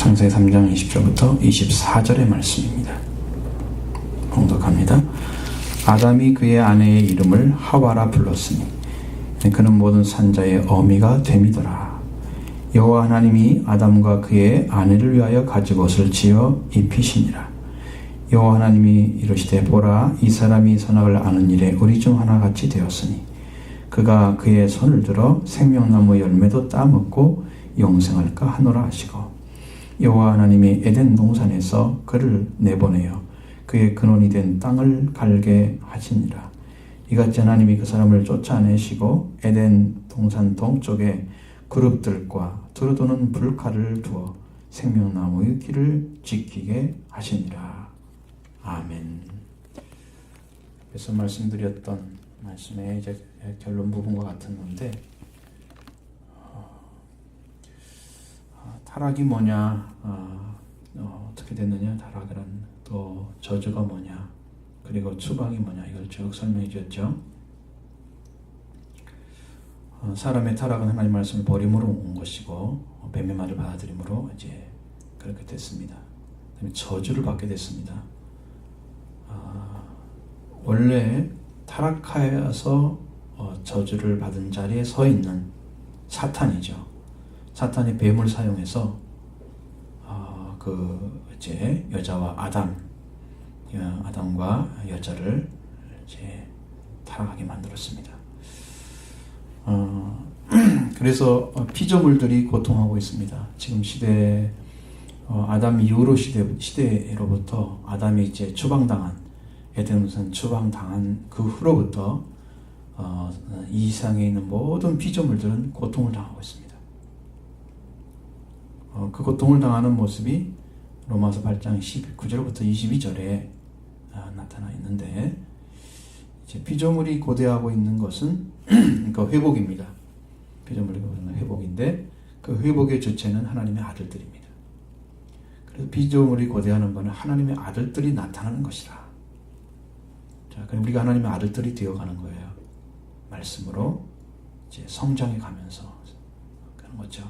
창세기 3장 20절부터 24절의 말씀입니다. 봉독합니다. 아담이 그의 아내의 이름을 하와라 불렀으니 그는 모든 산자의 어미가 됨이더라. 여호와 하나님이 아담과 그의 아내를 위하여 가죽옷을 지어 입히시니라. 여호와 하나님이 이르시되 보라, 이 사람이 선악을 아는 일에 우리 중 하나같이 되었으니 그가 그의 손을 들어 생명나무 열매도 따먹고 영생할까 하노라 하시고, 여호와 하나님이 에덴 동산에서 그를 내보내어 그의 근원이 된 땅을 갈게 하시니라. 이같이 하나님이 그 사람을 쫓아내시고 에덴 동산 동쪽에 그룹들과 두루도는 불칼을 두어 생명나무의 길을 지키게 하시니라. 아멘. 그래서 말씀드렸던 말씀의 이제 결론 부분과 같은 건데, 타락이 뭐냐, 어떻게 됐느냐, 타락이란 또 저주가 뭐냐, 그리고 추방이 뭐냐, 이걸 쭉 설명해 주었죠. 사람의 타락은 하나님 말씀을 버림으로 온 것이고 뱀의 말을 받아들임으로 이제 그렇게 됐습니다. 그다음에 저주를 받게 됐습니다. 원래 타락하여서 저주를 받은 자리에 서 있는 사탄이죠. 사탄이 뱀을 사용해서 이제 여자와 아담과 여자를 이제 타락하게 만들었습니다. 그래서 피조물들이 고통하고 있습니다. 지금 시대, 아담 이후로 시대로부터 아담이 이제 추방당한, 에덴동산 추방당한 그 후로부터 이 세상에 있는 모든 피조물들은 고통을 당하고 있습니다. 그 고통을 당하는 모습이 로마서 8장 19절부터 22절에 나타나 있는데, 이제 피조물이 고대하고 있는 것은 그러니까 회복입니다. 피조물이 고대하는 회복인데, 그 회복의 주체는 하나님의 아들들입니다. 그래서 피조물이 고대하는 것은 하나님의 아들들이 나타나는 것이다. 자, 그럼 우리가 하나님의 아들들이 되어가는 거예요. 말씀으로 이제 성장해 가면서 그런 거죠.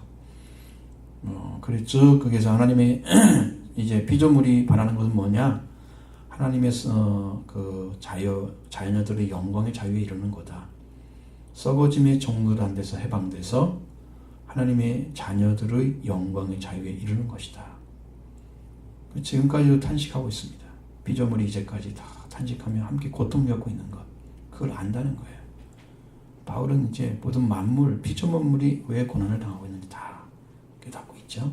그랬죠. 거기서 하나님의 이제 피조물이 바라는 것은 뭐냐? 하나님의 그 자녀들의 영광의 자유에 이르는 거다. 썩어짐의 종들한 데서 해방돼서 하나님의 자녀들의 영광의 자유에 이르는 것이다. 지금까지도 탄식하고 있습니다. 피조물이 이제까지 다 탄식하며 함께 고통 겪고 있는 것, 그걸 안다는 거예요. 바울은 이제 모든 만물, 피조물이 왜 고난을 당하고 있는지 다 깨닫고 있죠.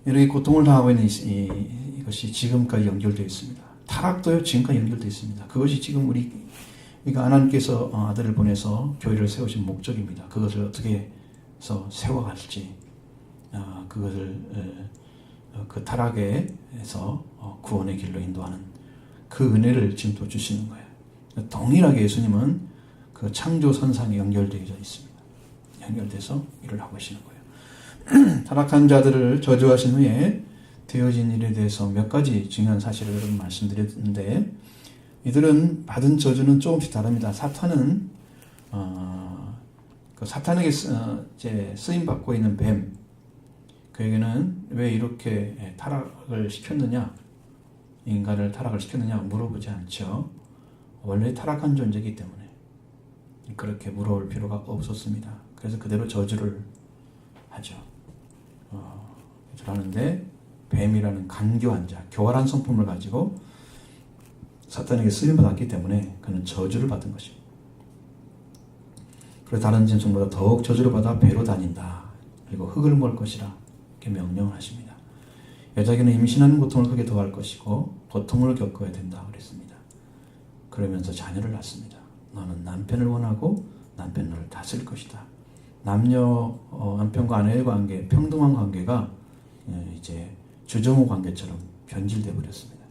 이렇게 고통을 당하고 있는 이것이 지금까지 연결되어 있습니다. 타락도요, 지금까지 연결되어 있습니다. 그것이 지금 우리가 하나님께서 아들을 보내서 교회를 세우신 목적입니다. 그것을 어떻게 해서 세워갈지, 그것을 그 타락에서 구원의 길로 인도하는 그 은혜를 지금 또 주시는 거예요. 동일하게 예수님은 그 창조 선상에 연결되어 있습니다. 연결돼서 일을 하고 계시는 거예요. 타락한 자들을 저주하신 후에 되어진 일에 대해서 몇 가지 중요한 사실을 여러분 말씀드렸는데, 이들은 받은 저주는 조금씩 다릅니다. 사탄은 그 사탄에게 이제 쓰임 받고 있는 뱀, 그에게는 왜 이렇게 타락을 시켰느냐, 인간을 타락을 시켰느냐 물어보지 않죠. 원래 타락한 존재이기 때문에 그렇게 물어볼 필요가 없었습니다. 그래서 그대로 저주를 하죠. 하는데 뱀이라는 간교한 자, 교활한 성품을 가지고 사탄에게 쓰임받았기 때문에 그는 저주를 받은 것입니다. 그래서 다른 짐승보다 더욱 저주를 받아 배로 다닌다. 그리고 흙을 먹을 것이라 이렇게 명령을 하십니다. 여자에게는 임신하는 고통을 크게 더할 것이고 고통을 겪어야 된다 그랬습니다. 그러면서 자녀를 낳습니다. 너는 남편을 원하고 남편 너를 다스릴 것이다. 남편과 아내의 관계, 평등한 관계가 이제 주정우 관계처럼 변질되어 버렸습니다.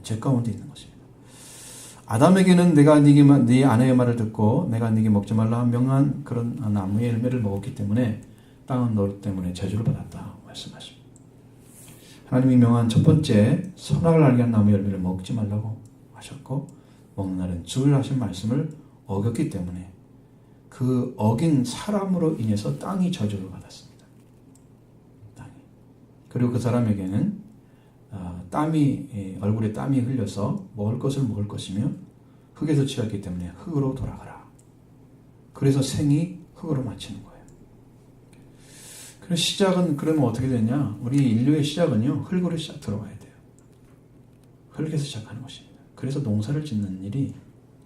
죄 가운데 있는 것입니다. 아담에게는 내가 네 아내의 말을 듣고 내가 네게 먹지 말라 명한 그런 나무의 열매를 먹었기 때문에 땅은 너 때문에 저주를 받았다 말씀하십니다. 하나님이 명한 첫 번째 선악을 알게 한 나무 열매를 먹지 말라고 하셨고, 먹는 날은 죽으리라 하신 말씀을 어겼기 때문에 그 어긴 사람으로 인해서 땅이 저주를 받았습니다. 그리고 그 사람에게는 얼굴에 땀이 흘려서 먹을 것을 먹을 것이며 흙에서 취했기 때문에 흙으로 돌아가라. 그래서 생이 흙으로 마치는 거예요. 그래서 시작은 그러면 어떻게 되냐? 우리 인류의 시작은요, 흙으로 들어가야 돼요. 흙에서 시작하는 것입니다. 그래서 농사를 짓는 일이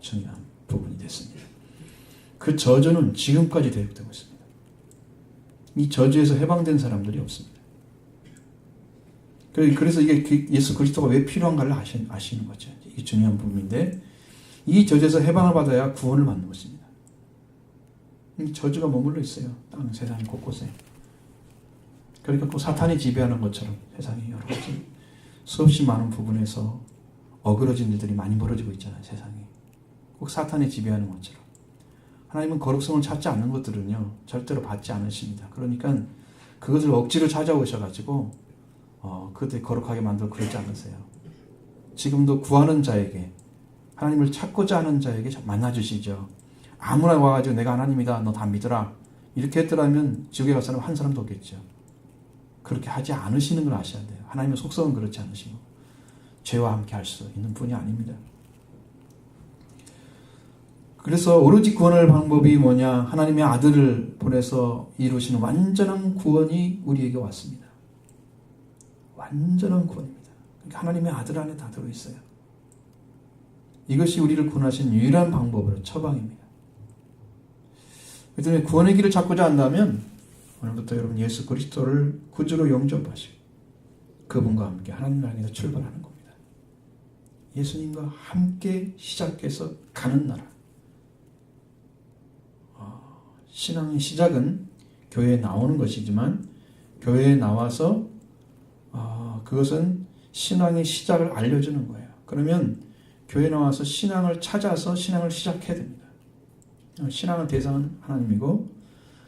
중요한 부분이 됐습니다. 그 저주는 지금까지 계속되고 있습니다. 이 저주에서 해방된 사람들이 없습니다. 그래서 이게 예수 그리스도가 왜 필요한가를 아시는 거죠. 이게 중요한 부분인데, 이 저주에서 해방을 받아야 구원을 받는 것입니다. 이 저주가 머물러 있어요. 땅 세상 곳곳에. 그러니까 꼭 사탄이 지배하는 것처럼 세상에 여러 가지 수없이 많은 부분에서 어그러진 일들이 많이 벌어지고 있잖아요. 세상에. 꼭 사탄이 지배하는 것처럼. 하나님은 거룩성을 찾지 않는 것들은요, 절대로 받지 않으십니다. 그러니까 그것을 억지로 찾아오셔가지고 그들 거룩하게 만들어 그러지 않으세요. 지금도 구하는 자에게, 하나님을 찾고자 하는 자에게 만나주시죠. 아무나 와가지고 내가 하나님이다, 너 다 믿어라, 이렇게 했더라면 지옥에 갈 사람 한 사람도 없겠죠. 그렇게 하지 않으시는 걸 아셔야 돼요. 하나님의 속성은 그렇지 않으시고 죄와 함께 할 수 있는 분이 아닙니다. 그래서 오로지 구원할 방법이 뭐냐? 하나님의 아들을 보내서 이루시는 완전한 구원이 우리에게 왔습니다. 완전한 구원입니다. 그러니까 하나님의 아들 안에 다 들어있어요. 이것이 우리를 구원하신 유일한 방법으로 처방입니다. 그렇기 때문에 구원의 길을 찾고자 한다면 오늘부터 여러분 예수 그리스도를 구주로 영접하시고 그분과 함께 하나님을 향해서 출발하는 겁니다. 예수님과 함께 시작해서 가는 나라. 신앙의 시작은 교회에 나오는 것이지만 교회에 나와서 그것은 신앙의 시작을 알려주는 거예요. 그러면 교회에 나와서 신앙을 찾아서 신앙을 시작해야 됩니다. 신앙의 대상은 하나님이고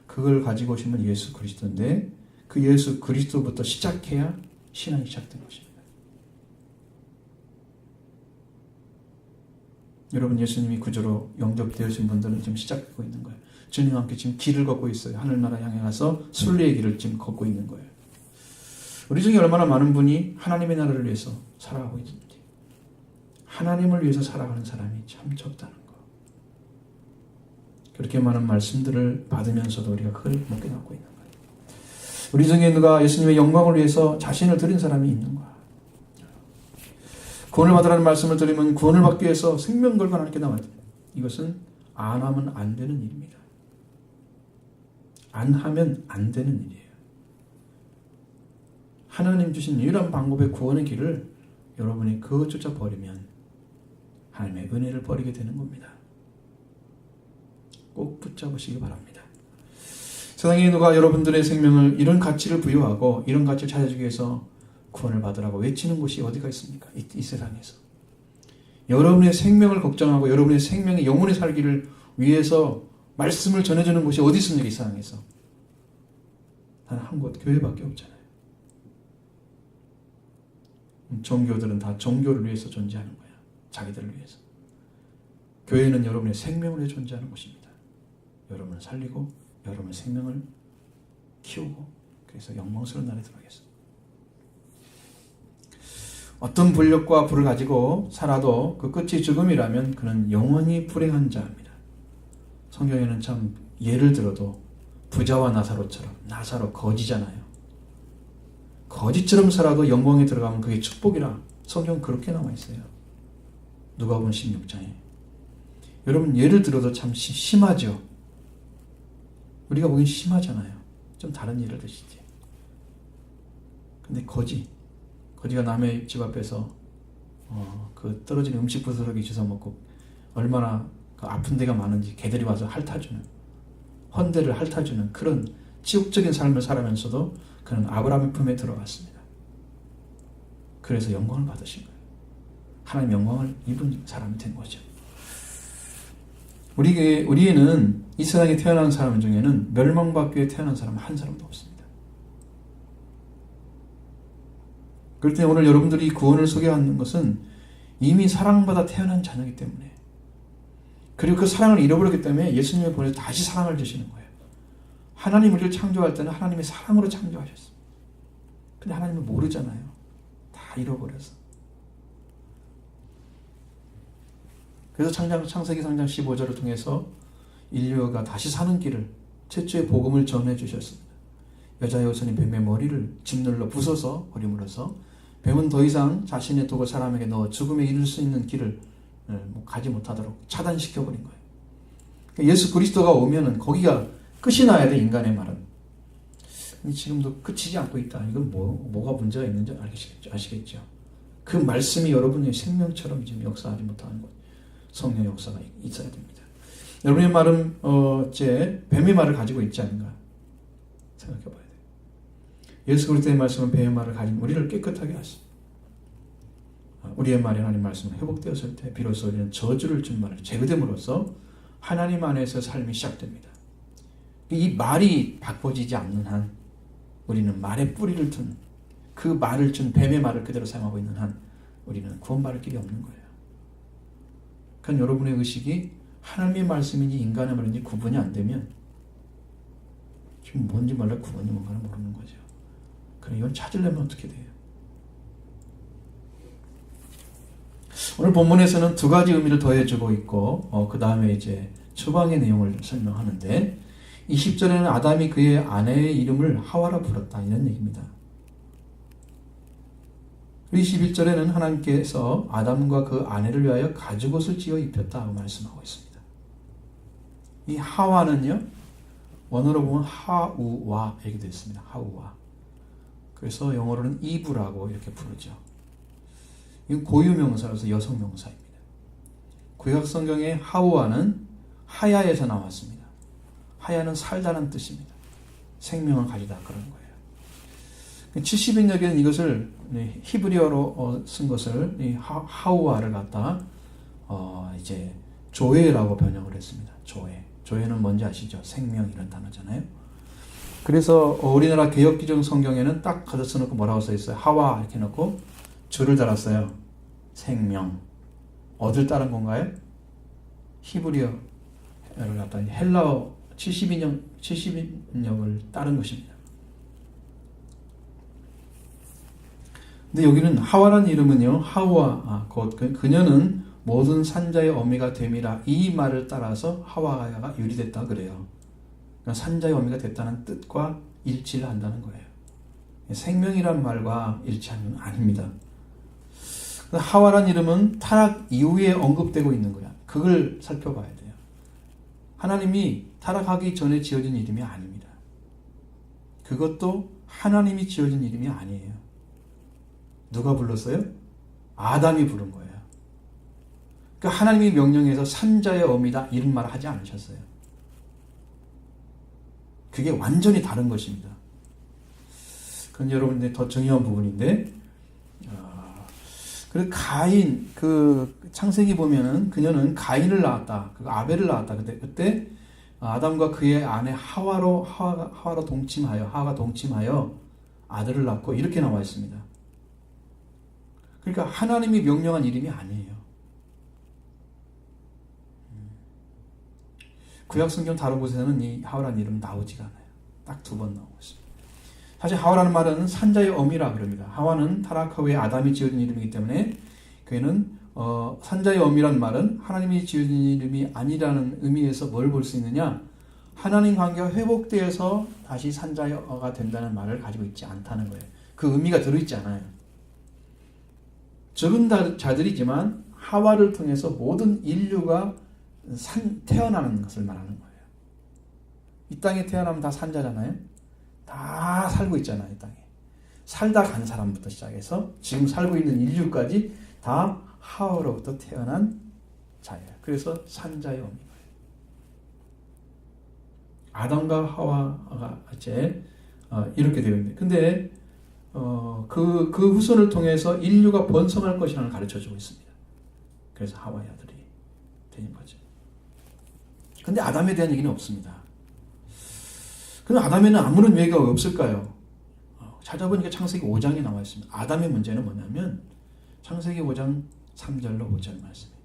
그걸 가지고 오시면 예수 그리스도인데 그 예수 그리스도부터 시작해야 신앙이 시작된 것입니다. 여러분 예수님이 구주로 영접되어진 분들은 지금 시작하고 있는 거예요. 주님과 함께 지금 길을 걷고 있어요. 하늘나라 향해 가서 순례의 길을 지금 걷고 있는 거예요. 우리 중에 얼마나 많은 분이 하나님의 나라를 위해서 살아가고 있는지, 하나님을 위해서 살아가는 사람이 참 적다는 거. 그렇게 많은 말씀들을 받으면서도 우리가 그걸 못 깨닫고 있는 거예요. 우리 중에 누가 예수님의 영광을 위해서 자신을 드린 사람이 있는 거야. 구원을 받으라는 말씀을 드리면 구원을 받기 위해서 생명 걸고 하나님께 나와야 돼요. 이것은 안 하면 안 되는 일입니다. 안 하면 안 되는 일이에요. 하나님 주신 유일한 방법의 구원의 길을 여러분이 그것조차 버리면 하나님의 은혜를 버리게 되는 겁니다. 꼭 붙잡으시기 바랍니다. 세상에 누가 여러분들의 생명을 이런 가치를 부여하고 이런 가치를 찾아주기 위해서 구원을 받으라고 외치는 곳이 어디가 있습니까? 이 세상에서. 여러분의 생명을 걱정하고 여러분의 생명의 영혼의 살기를 위해서 말씀을 전해주는 곳이 어디 있습니까? 이 세상에서. 단 한 곳, 교회밖에 없잖아요. 종교들은 다 종교를 위해서 존재하는 거야. 자기들을 위해서. 교회는 여러분의 생명을 위해 존재하는 곳입니다. 여러분을 살리고 여러분의 생명을 키우고 그래서 영광스러운 날에 들어가겠습니다. 어떤 불력과 불을 가지고 살아도 그 끝이 죽음이라면 그는 영원히 불행한 자입니다. 성경에는 참 예를 들어도 부자와 나사로처럼, 나사로 거지잖아요. 거지처럼 살아도 영광에 들어가면 그게 축복이라 성경 그렇게 나와 있어요. 누가복음 16장에. 여러분 예를 들어도 참 심하죠. 우리가 보기엔 심하잖아요. 좀 다른 예를 드시지. 근데 거지가 남의 집 앞에서 그 떨어진 음식 부스러기 주워 먹고 얼마나 그 아픈 데가 많은지 개들이 와서 핥아주는, 헌대를 핥아주는 그런 지옥적인 삶을 살아면서도 그는 아브라함의 품에 들어갔습니다. 그래서 영광을 받으신 거예요. 하나님 영광을 입은 사람이 된 거죠. 우리에는 이 세상에 태어난 사람 중에는 멸망받기 위해 태어난 사람은 한 사람도 없습니다. 그럴 때 오늘 여러분들이 구원을 소개하는 것은 이미 사랑받아 태어난 자녀이기 때문에, 그리고 그 사랑을 잃어버렸기 때문에 예수님을 보내서 다시 사랑을 주시는 거예요. 하나님 우리를 창조할 때는 하나님의 사랑으로 창조하셨습니다. 근데 하나님은 모르잖아요. 다 잃어버려서. 그래서 창세기 3장 15절을 통해서 인류가 다시 사는 길을 최초의 복음을 전해 주셨습니다. 여자의 후손이 뱀의 머리를 짓눌러 부숴서 버림으로써 뱀은 더 이상 자신의 독을 사람에게 넣어 죽음에 이를 수 있는 길을 가지 못하도록 차단시켜버린 거예요. 예수 그리스도가 오면은 거기가 끝이 나야 돼, 인간의 말은. 지금도 끝이지 않고 있다. 이건 뭐가 문제가 있는지 아시겠죠? 그 말씀이 여러분의 생명처럼 지금 역사하지 못하는 것. 성령의 역사가 있어야 됩니다. 여러분의 말은 뱀의 말을 가지고 있지 않은가 생각해 봐야 돼요. 예수 그리스도의 말씀은 뱀의 말을 가진 우리를 깨끗하게 하십니다. 우리의 말이 하나님 말씀으로 회복되었을 때 비로소 우리는 저주를 준 말을 제거됨으로써 하나님 안에서 삶이 시작됩니다. 이 말이 바꿔지지 않는 한, 우리는 말의 뿌리를 둔 그 말을 준 뱀의 말을 그대로 사용하고 있는 한 우리는 구원받을 길이 없는 거예요. 그러니까 여러분의 의식이 하나님의 말씀인지 인간의 말인지 구분이 안 되면 지금 뭔지 몰라 구분이 뭔가를 모르는 거죠. 그럼 이걸 찾으려면 어떻게 돼요? 오늘 본문에서는 두 가지 의미를 더해주고 있고 그 다음에 이제 추방의 내용을 설명하는데 20절에는 아담이 그의 아내의 이름을 하와라 불렀다 이런 얘기입니다. 21절에는 하나님께서 아담과 그 아내를 위하여 가죽옷을 지어 입혔다고 말씀하고 있습니다. 이 하와는요, 원어로 보면 하우와 이렇게 되어 있습니다. 하우와. 그래서 영어로는 이브라고 이렇게 부르죠. 이건 고유명사로서 여성명사입니다. 구약 성경의 하우와는 하야에서 나왔습니다. 하야는 살다는 뜻입니다. 생명을 가지다 그런 거예요. 70인역에는 이것을 히브리어로 쓴 것을 하우와를 갖다 이제 조에라고 번역을 했습니다. 조에. 조에는 뭔지 아시죠? 생명 이런 단어잖아요. 그래서 우리나라 개역기종 성경에는 딱 가져 써놓고 뭐라고 써 있어요? 하와 이렇게 놓고 줄을 달았어요. 생명. 어딜 따른 건가요? 히브리어를 갖다 헬라어 70인역을 따른 것입니다. 근데 여기는 하와라는 이름은요, 하와, 곧 그녀는 모든 산자의 어미가 됨이라 이 말을 따라서 하와가 유리됐다 그래요. 그러니까 산자의 어미가 됐다는 뜻과 일치를 한다는 거예요. 생명이란 말과 일치하는 건 아닙니다. 하와라는 이름은 타락 이후에 언급되고 있는 거야. 그걸 살펴봐야 돼요. 하나님이 타락하기 전에 지어진 이름이 아닙니다. 그것도 하나님이 지어진 이름이 아니에요. 누가 불렀어요? 아담이 부른 거예요. 그러니까 하나님이 명령해서 산자의 어미다 이런 말을 하지 않으셨어요. 그게 완전히 다른 것입니다. 그건 여러분들 더 중요한 부분인데, 그리고 가인, 창세기 보면은 그녀는 가인을 낳았다. 아벨을 낳았다. 그때 아담과 그의 아내 하와가 동침하여 아들을 낳고 이렇게 나와 있습니다. 그러니까 하나님이 명령한 이름이 아니에요. 구약 성경 다른 곳에서는 이 하와라는 이름 나오지가 않아요. 딱 2번 나오고 있습니다. 사실 하와라는 말은 산자의 어미라 그럽니다. 하와는 타락 후에 아담이 지어진 이름이기 때문에 그는 산자의 어미란 말은 하나님이 지어진 이름이 아니라는 의미에서 뭘 볼 수 있느냐? 하나님 관계가 회복되어서 다시 산자가 된다는 말을 가지고 있지 않다는 거예요. 그 의미가 들어있지 않아요. 적은 자들이지만 하와를 통해서 모든 인류가 태어나는 것을 말하는 거예요. 이 땅에 태어나면 다 산자잖아요. 다 살고 있잖아요. 이 땅에. 살다 간 사람부터 시작해서 지금 살고 있는 인류까지 다 하와로부터 태어난 자예요. 그래서 산자의 어미예요. 아담과 하와가 이제 이렇게 되어 있는데, 근데 그 후손을 통해서 인류가 번성할 것이라는 가르쳐주고 있습니다. 그래서 하와의 아들이 되는 거죠. 근데 아담에 대한 얘기는 없습니다. 그럼 아담에는 아무런 얘기가 없을까요? 찾아보니까 창세기 5장에 나와 있습니다. 아담의 문제는 뭐냐면 창세기 5장 3절로 5절 말씀이에요.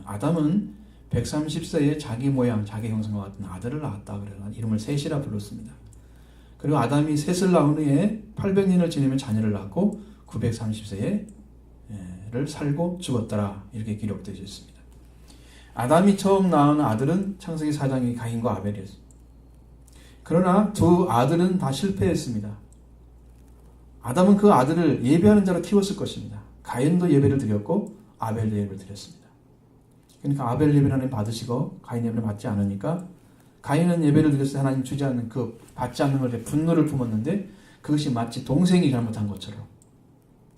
아담은 130세에 자기 모양, 자기 형상과 같은 아들을 낳았다 그래서 이름을 셋이라 불렀습니다. 그리고 아담이 셋을 낳은 후에 800년을 지내며 자녀를 낳고 930세에 를 살고 죽었더라. 이렇게 기록되어 있습니다. 아담이 처음 낳은 아들은 창세기 4장의 가인과 아벨이었습니다. 그러나 두 아들은 다 실패했습니다. 아담은 그 아들을 예배하는 자로 키웠을 것입니다. 가인도 예배를 드렸고 아벨도 예배를 드렸습니다. 그러니까 아벨 예배를 하나님 받으시고 가인 예배를 받지 않으니까 가인은 예배를 드렸을 때 하나님 주지 않는 그 받지 않는 것에 분노를 품었는데 그것이 마치 동생이 잘못한 것처럼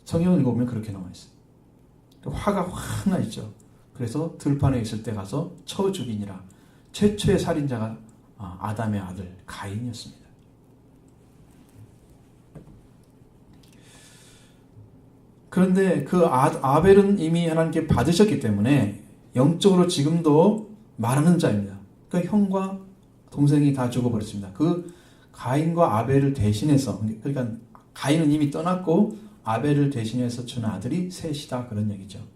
성경을 읽어보면 그렇게 나와 있어요. 화가 확 나 있죠. 그래서 들판에 있을 때 가서 쳐 죽이니라. 최초의 살인자가 아담의 아들 가인이었습니다. 그런데 그 아벨은 이미 하나님께 받으셨기 때문에 영적으로 지금도 말하는 자입니다. 그러니까 형과 동생이 다 죽어버렸습니다. 그 가인과 아벨을 대신해서, 그러니까 가인은 이미 떠났고 아벨을 대신해서 준 아들이 셋이다, 그런 얘기죠.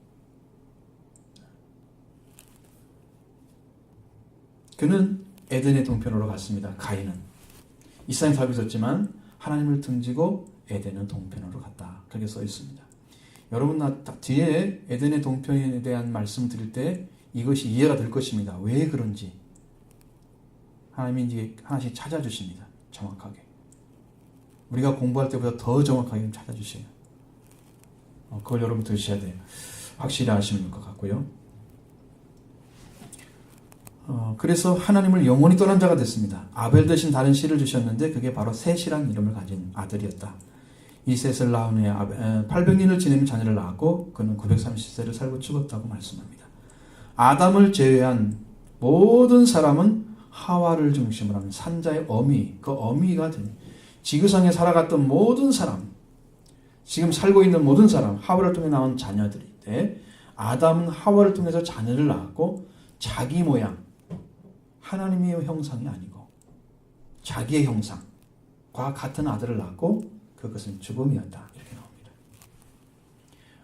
그는 에덴의 동편으로 갔습니다. 가인은 이스라엘 답이 있었지만 하나님을 등지고 에덴은 동편으로 갔다, 그렇게 써 있습니다. 여러분 뒤에 에덴의 동편에 대한 말씀 드릴 때 이것이 이해가 될 것입니다. 왜 그런지 하나님이 이제 하나씩 찾아주십니다. 정확하게 우리가 공부할 때보다 더 정확하게 찾아주셔요. 그걸 여러분 들으셔야 돼요. 확실히 아시는 것 같고요. 그래서 하나님을 영원히 떠난 자가 됐습니다. 아벨 대신 다른 씨를 주셨는데 그게 바로 셋이란 이름을 가진 아들이었다. 이 셋을 낳은 후에 800년을 지내며 자녀를 낳았고 그는 930세를 살고 죽었다고 말씀합니다. 아담을 제외한 모든 사람은 하와를 중심으로 하는 산자의 어미, 그 어미가 지구상에 살아갔던 모든 사람, 지금 살고 있는 모든 사람, 하와를 통해 나온 자녀들인데 아담은 하와를 통해서 자녀를 낳았고 자기 모양, 하나님의 형상이 아니고 자기의 형상과 같은 아들을 낳았고 그것은 죽음이었다, 이렇게 나옵니다.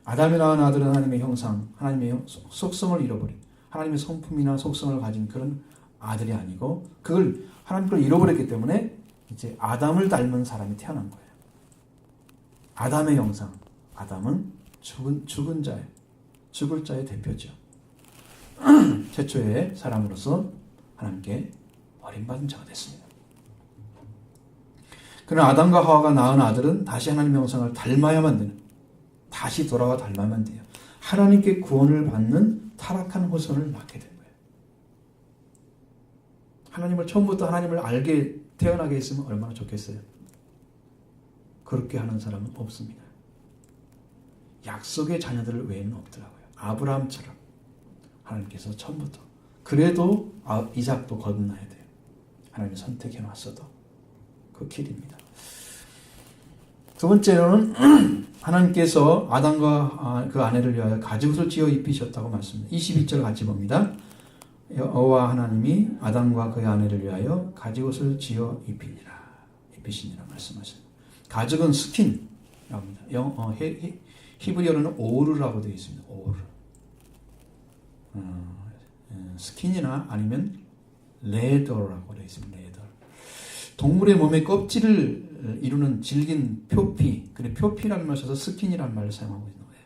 아담이 낳은 아들은 하나님의 형상, 하나님의 속성을 잃어버린, 하나님의 성품이나 속성을 가진 그런 아들이 아니고 그걸 하나님 걸 잃어버렸기 때문에 이제 아담을 닮은 사람이 태어난 거예요. 아담의 형상, 아담은 죽은 자의, 죽을 자의 대표죠. 최초의 사람으로서 하나님께 버림받은 자가 됐습니다. 그러나 아담과 하와가 낳은 아들은 다시 하나님의 형상을 닮아야만 되는, 다시 돌아와 닮아야만 돼요. 하나님께 구원을 받는 타락한 후손을 낳게 된 거예요. 하나님을 처음부터 하나님을 알게 태어나게 했으면 얼마나 좋겠어요. 그렇게 하는 사람은 없습니다. 약속의 자녀들 외에는 없더라고요. 아브라함처럼 하나님께서 처음부터. 그래도 이삭도 거듭나야 돼요. 하나님이 선택해 놨어도 그 길입니다. 두 번째로는 하나님께서 아담과 그 아내를 위하여 가죽옷을 지어 입히셨다고 말씀합니다. 21절 같이 봅니다. 여호와 하나님이 아담과 그의 아내를 위하여 가죽옷을 지어 입히시니라 말씀하십니다. 가죽은 스킨이라고 합니다. 히브리어로는 오르라고 되어 있습니다. 오르. 스킨이나 아니면 레더라고 되어 있습니다. 레더. 동물의 몸의 껍질을 이루는 질긴 표피, 그래 표피라는 말을 써서 스킨이라는 말을 사용하고 있는 거예요.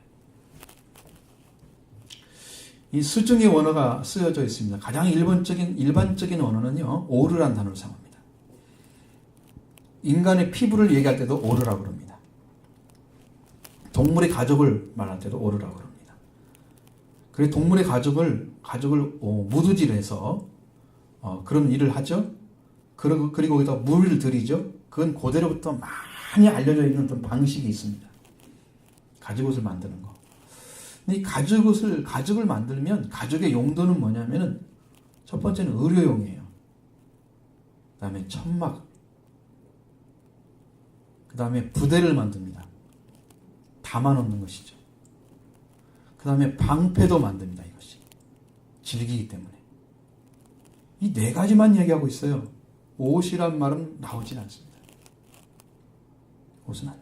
이 수중의 원어가 쓰여져 있습니다. 가장 일반적인 원어는요, 오르란 단어를 사용합니다. 인간의 피부를 얘기할 때도 오르라고 그럽니다. 동물의 가죽을 말할 때도 오르라고 그럽니다. 그래 동물의 가죽을 무두질해서 그런 일을 하죠. 그리고 거기다 물을 들이죠. 그건 고대로부터 많이 알려져 있는 어떤 방식이 있습니다. 가죽옷을 만드는 거. 근데 이 가죽을 만들면 가죽의 용도는 뭐냐면은 첫 번째는 의료용이에요. 그 다음에 천막, 그 다음에 부대를 만듭니다. 담아놓는 것이죠. 그 다음에 방패도 만듭니다. 이것이 질기기 때문에. 이 네 가지만 얘기하고 있어요. 옷이란 말은 나오진 않습니다. 옷은 안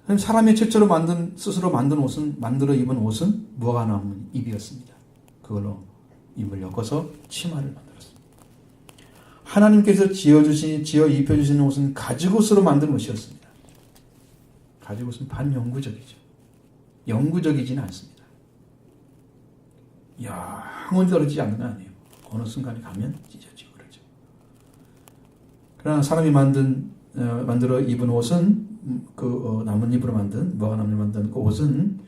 나와요. 사람이 최초로 스스로 만들어 입은 옷은 무화과 나무 잎이었습니다. 그걸로 잎을 엮어서 치마를 만들었습니다. 하나님께서 지어 입혀주신 옷은 가죽옷으로 만든 옷이었습니다. 가죽옷은 반영구적이죠. 영구적이지는 않습니다. 영원히 떨어지지 않는 건 아니에요. 어느 순간에 가면 찢어지고 그러죠. 그러나 사람이 만들어 입은 옷은 나뭇잎으로 만든 무화과 나무로 만든 그 옷은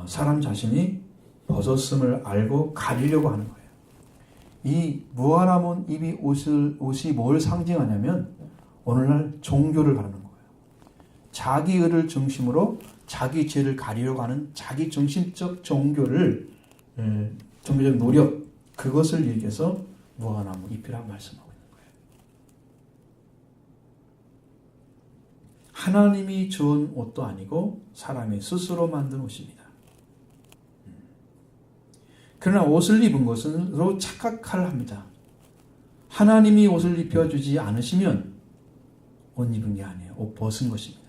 사람 자신이 벗었음을 알고 가리려고 하는 거예요. 이 무화과나무 잎이 옷이 뭘 상징하냐면 오늘날 종교를 가르는 거예요. 자기 의를 중심으로 자기 죄를 가리려고 하는 자기 중심적 종교적 노력, 그것을 얘기해서 무화과나무 잎이라고 말씀하고 있는 거예요. 하나님이 주은 옷도 아니고 사람이 스스로 만든 옷입니다. 그러나 옷을 입은 것으로 착각을 합니다. 하나님이 옷을 입혀주지 않으시면 옷 입은 게 아니에요. 옷 벗은 것입니다.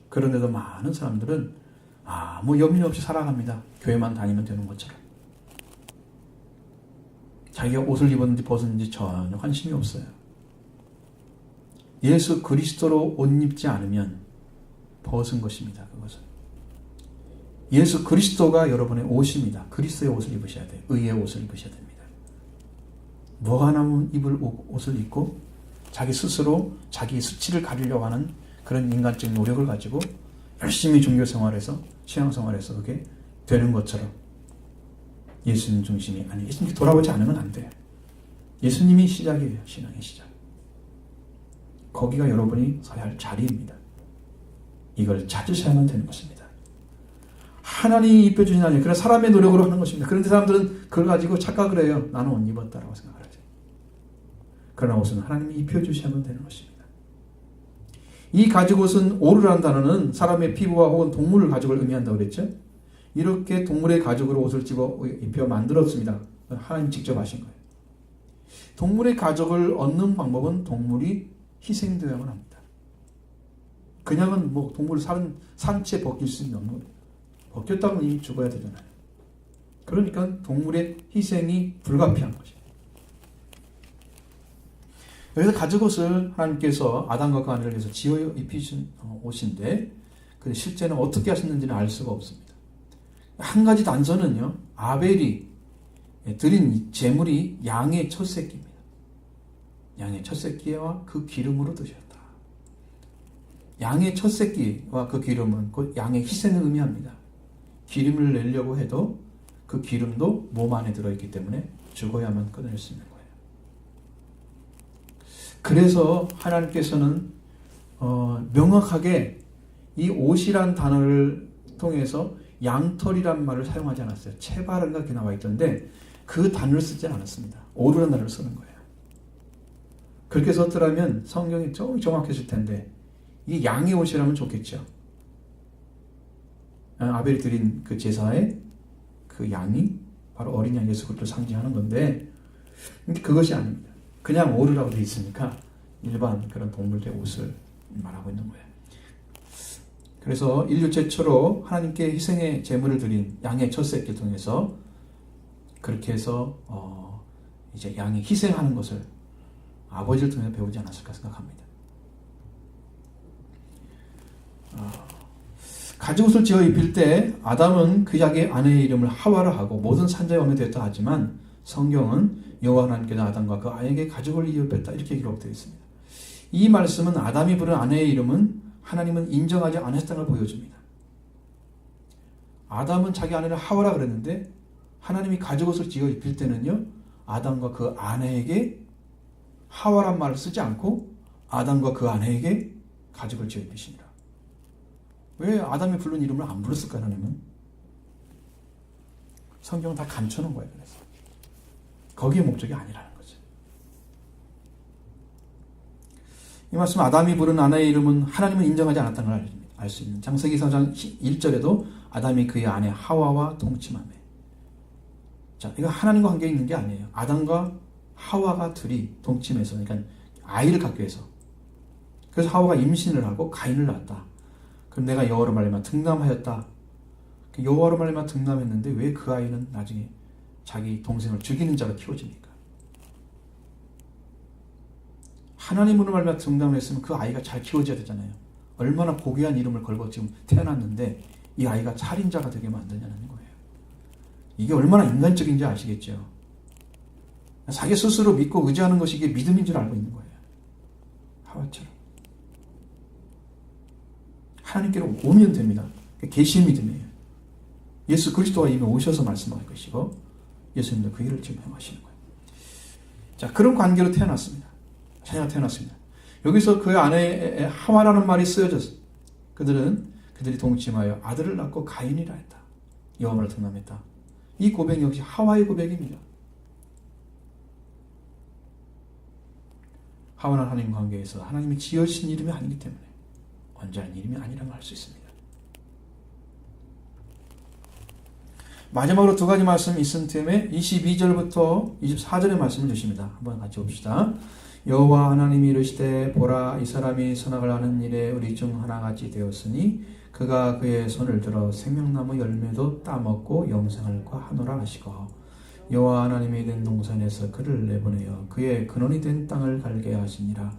그런데도 많은 사람들은 아무 염려 없이 살아갑니다. 교회만 다니면 되는 것처럼. 자기가 옷을 입었는지 벗었는지 전혀 관심이 없어요. 예수 그리스도로 옷 입지 않으면 벗은 것입니다. 그것은. 예수 그리스도가 여러분의 옷입니다. 그리스도의 옷을 입으셔야 돼요. 의의 옷을 입으셔야 됩니다. 무화과나무 입을 옷을 입고 자기 스스로 자기 수치를 가리려고 하는 그런 인간적인 노력을 가지고 열심히 종교 생활에서 신앙 생활에서 그게 되는 것처럼 예수님 중심이 아니 예수님께 돌아오지 않으면 안 돼요. 예수님이 시작이에요. 신앙의 시작. 거기가 여러분이 서야 할 자리입니다. 이걸 찾으셔야만 되는 것입니다. 하나님이 입혀주신 아니에요. 그냥 사람의 노력으로 하는 것입니다. 그런데 사람들은 그걸 가지고 착각을 해요. 나는 옷 입었다라고 생각을 하죠. 그러나 옷은 하나님이 입혀주셔야만 되는 것입니다. 이 가죽옷은 오르라는 단어는 사람의 피부와 혹은 동물의 가죽을 의미한다고 그랬죠. 이렇게 동물의 가죽으로 옷을 입혀 만들었습니다. 하나님 직접 하신 거예요. 동물의 가죽을 얻는 방법은 동물이 희생되어야만 합니다. 그냥은 동물 산채 벗길 수 있는 거예요. 벗겼다면 이미 죽어야 되잖아요. 그러니까 동물의 희생이 불가피한 것이에요. 여기서 가죽옷을 하나님께서 아담과 그 아내를 위해서 지어 입히신 옷인데 실제는 어떻게 하셨는지는 알 수가 없습니다. 한 가지 단서는요. 아벨이 드린 제물이 양의 첫 새끼입니다. 양의 첫 새끼와 그 기름으로 드셨다. 양의 첫 새끼와 그 기름은 그 양의 희생을 의미합니다. 기름을 내려고 해도 그 기름도 몸 안에 들어있기 때문에 죽어야만 끊을 수 있는 거예요. 그래서 하나님께서는 명확하게 이 옷이란 단어를 통해서 양털이란 말을 사용하지 않았어요. 체바른가 그렇게 나와 있던데 그 단어를 쓰지 않았습니다. 오르란 단어를 쓰는 거예요. 그렇게 썼더라면 성경이 좀 정확했을 텐데 이게 양의 옷이라면 좋겠죠. 아벨이 드린 그 제사에 그 양이 바로 어린 양 예수 그리스도를 상징하는 건데 근데 그것이 아닙니다. 그냥 오르라고 되어 있으니까 일반 그런 동물들의 옷을 말하고 있는 거예요. 그래서 인류 최초로 하나님께 희생의 제물을 드린 양의 첫 새끼를 통해서 그렇게 해서 이제 양이 희생하는 것을 아버지를 통해서 배우지 않았을까 생각합니다. 가죽옷을 지어 입힐 때 아담은 그 자기 아내의 이름을 하와라 하고 모든 산자의 왕이 되었다 하지만 성경은 여호와 하나님께서 아담과 그 아이에게 가죽을 입혔다 이렇게 기록되어 있습니다. 이 말씀은 아담이 부른 아내의 이름은 하나님은 인정하지 않았다는 걸 보여줍니다. 아담은 자기 아내를 하와라 그랬는데 하나님이 가죽옷을 지어 입힐 때는요 아담과 그 아내에게 하와란 말을 쓰지 않고 아담과 그 아내에게 가죽을 지어 입히십니다. 왜 아담이 부른 이름을 안 불렀을까 하나님은? 성경은 다 감춰놓은 거예요. 그래서 거기에 목적이 아니라는 거죠. 이 말씀 아담이 부른 아내의 이름은 하나님은 인정하지 않았다는 걸 알 수 있는 창세기 4장 1절에도 아담이 그의 아내 하와와 동침하며 자, 이거 하나님과 관계 있는 게 아니에요. 아담과 하와가 둘이 동침해서 그러니까 아이를 갖기 위해서 그래서 하와가 임신을 하고 가인을 낳았다. 그럼 내가 여호와로 말미암아 등남하였다. 여호와로 말미암아 등남했는데 왜 그 아이는 나중에 자기 동생을 죽이는 자로 키워집니까? 하나님으로 말미암아 등장을 했으면 그 아이가 잘 키워져야 되잖아요. 얼마나 고귀한 이름을 걸고 지금 태어났는데 이 아이가 살인자가 되게 만드냐는 거예요. 이게 얼마나 인간적인지 아시겠죠? 자기 스스로 믿고 의지하는 것이 이게 믿음인 줄 알고 있는 거예요. 하와처럼. 하나님께로 오면 됩니다. 계시의 믿음이에요. 예수 그리스도가 이미 오셔서 말씀할 것이고 예수님도 그 일을 지금 행하시는 거예요. 자, 그런 관계로 태어났습니다. 자녀가 태어났습니다. 여기서 그 안에 하와라는 말이 쓰여졌어요. 그들이 동침하여 아들을 낳고 가인이라 했다. 여호와를 등남했다. 이 고백 역시 하와의 고백입니다. 하와는 하나님 관계에서 하나님이 지으신 이름이 아니기 때문에 언제는 이름이 아니라고 할 수 있습니다. 마지막으로 두 가지 말씀 있은 때문에 22절부터 24절의 말씀을 주십니다. 한번 같이 봅시다. 여호와 하나님이 이르시되 보라 이 사람이 선악을 하는 일에 우리 중 하나같이 되었으니 그가 그의 손을 들어 생명나무 열매도 따먹고 영생을 하노라 하시고 여호와 하나님이 에덴 동산에서 그를 내보내어 그의 근원이 된 땅을 갈게 하시니라.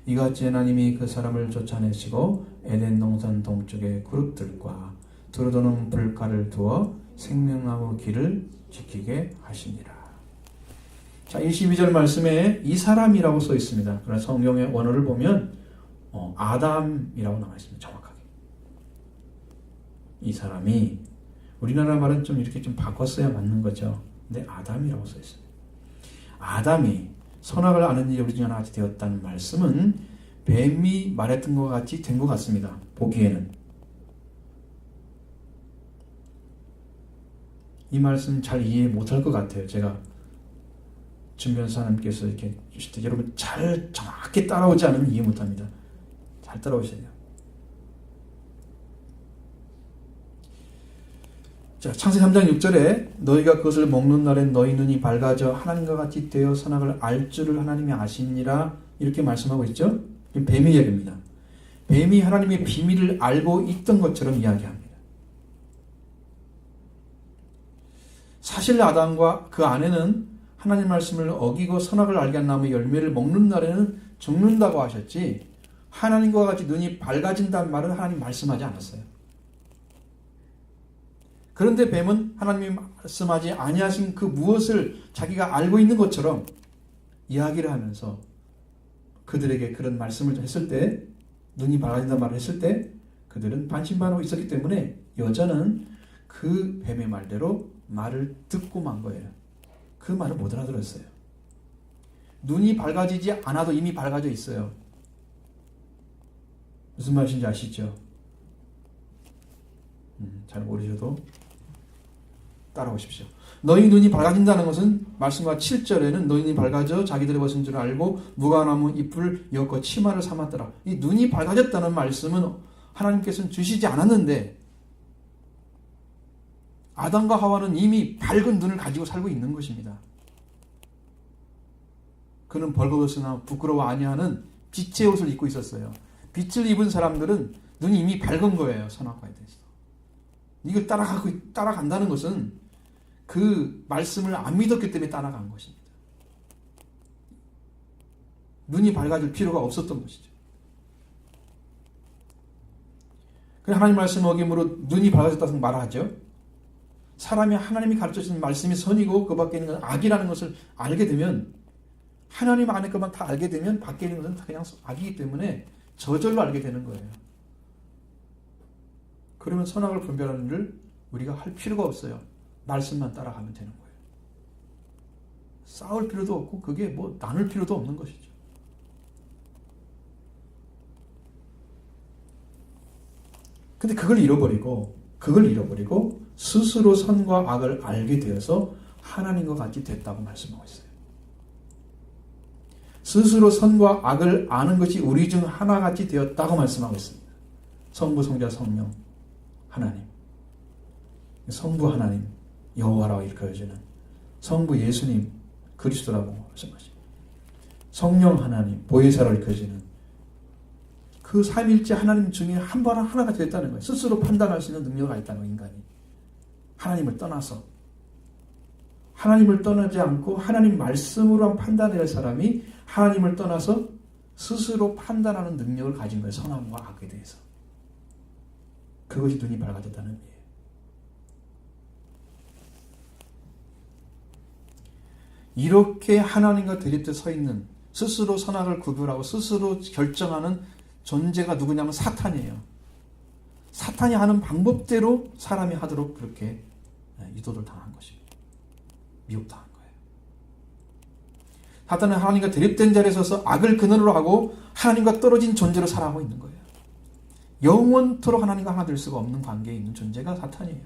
이같이 하나님이 그 사람을 쫓아내시고 에덴 동산 동쪽에 그룹들과 두루도는 불가를 두어 생명나무 길을 지키게 하시니라. 자, 22절 말씀에 이 사람이라고 써 있습니다. 그러나 성경의 원어를 보면 아담이라고 나와 있습니다. 정확하게. 이 사람이 우리나라 말은 좀 이렇게 좀 바꿨어야 맞는 거죠. 근데 아담이라고 써 있습니다. 아담이 선악을 아는 일이 우리 중 하나같이 되었다는 말씀은 뱀이 말했던 것 같이 된 것 같습니다. 보기에는. 이 말씀 잘 이해 못할 것 같아요. 제가 주변 사람께서 이렇게 주실 때 여러분 잘 정확히 따라오지 않으면 이해 못합니다. 잘 따라오셔야 돼요. 자, 창세기 3장 6절에 너희가 그것을 먹는 날엔 너희 눈이 밝아져 하나님과 같이 되어 선악을 알 줄을 하나님이 아시니라 이렇게 말씀하고 있죠. 뱀의 이야기입니다. 뱀이 하나님의 비밀을 알고 있던 것처럼 이야기합니다. 사실 아담과 그 아내는 하나님 말씀을 어기고 선악을 알게 한 나무의 열매를 먹는 날에는 죽는다고 하셨지 하나님과 같이 눈이 밝아진다는 말은 하나님 말씀하지 않았어요. 그런데 뱀은 하나님이 말씀하지 아니하신 그 무엇을 자기가 알고 있는 것처럼 이야기를 하면서 그들에게 그런 말씀을 했을 때 눈이 밝아진다는 말을 했을 때 그들은 반신반의하고 있었기 때문에 여자는 그 뱀의 말대로 말을 듣고 만 거예요. 그 말을 못 알아들었어요. 눈이 밝아지지 않아도 이미 밝아져 있어요. 무슨 말인지 아시죠? 잘 모르셔도 따라오십시오. 너희 눈이 밝아진다는 것은 말씀과 7절에는 너희 눈이 밝아져 자기들의 벗은 줄 알고 무화과나무 잎을 엮어 치마를 삼았더라. 이 눈이 밝아졌다는 말씀은 하나님께서는 주시지 않았는데 아담과 하와는 이미 밝은 눈을 가지고 살고 있는 것입니다. 그는 벌거벗으나 부끄러워 아니하는 빛의 옷을 입고 있었어요. 빛을 입은 사람들은 눈이 이미 밝은 거예요. 선악과에 대해서. 이걸 따라간다는 것은 그 말씀을 안 믿었기 때문에 따라간 것입니다. 눈이 밝아질 필요가 없었던 것이죠. 그래서 하나님 말씀 어김으로 눈이 밝아졌다고 말하죠. 사람이 하나님이 가르쳐주신 말씀이 선이고 그 밖에 있는 건 악이라는 것을 알게 되면 하나님 안에 것만 다 알게 되면 밖에 있는 것은 다 그냥 악이기 때문에 저절로 알게 되는 거예요. 그러면 선악을 분별하는 일을 우리가 할 필요가 없어요. 말씀만 따라가면 되는 거예요. 싸울 필요도 없고 그게 뭐 나눌 필요도 없는 것이죠. 근데 그걸 잃어버리고 스스로 선과 악을 알게 되어서 하나님과 같이 됐다고 말씀하고 있어요. 스스로 선과 악을 아는 것이 우리 중 하나같이 되었다고 말씀하고 있습니다. 성부, 성자, 성령, 하나님. 성부 하나님, 여호와라고 일컬어지는 성부 예수님, 그리스도라고 말씀하십니다. 성령 하나님, 보혜사로 일컬어지는 그 삼일째 하나님 중에 한 번 하나가 되었다는 거예요. 스스로 판단할 수 있는 능력이 있다는 거예요, 인간이. 하나님을 떠나서. 하나님을 떠나지 않고 하나님 말씀으로 판단해야 할 사람이 하나님을 떠나서 스스로 판단하는 능력을 가진 거예요. 선함과 악에 대해서. 그것이 눈이 밝아졌다는 의미예요. 이렇게 하나님과 대립돼 서 있는, 스스로 선악을 구별하고 스스로 결정하는 존재가 누구냐면 사탄이에요. 사탄이 하는 방법대로 사람이 하도록 그렇게 유도를 당한 것입니다. 미혹당한 거예요. 사탄은 하나님과 대립된 자리에 서서 악을 근원으로 하고 하나님과 떨어진 존재로 살아가고 있는 거예요. 영원토록 하나님과 하나 될 수가 없는 관계에 있는 존재가 사탄이에요.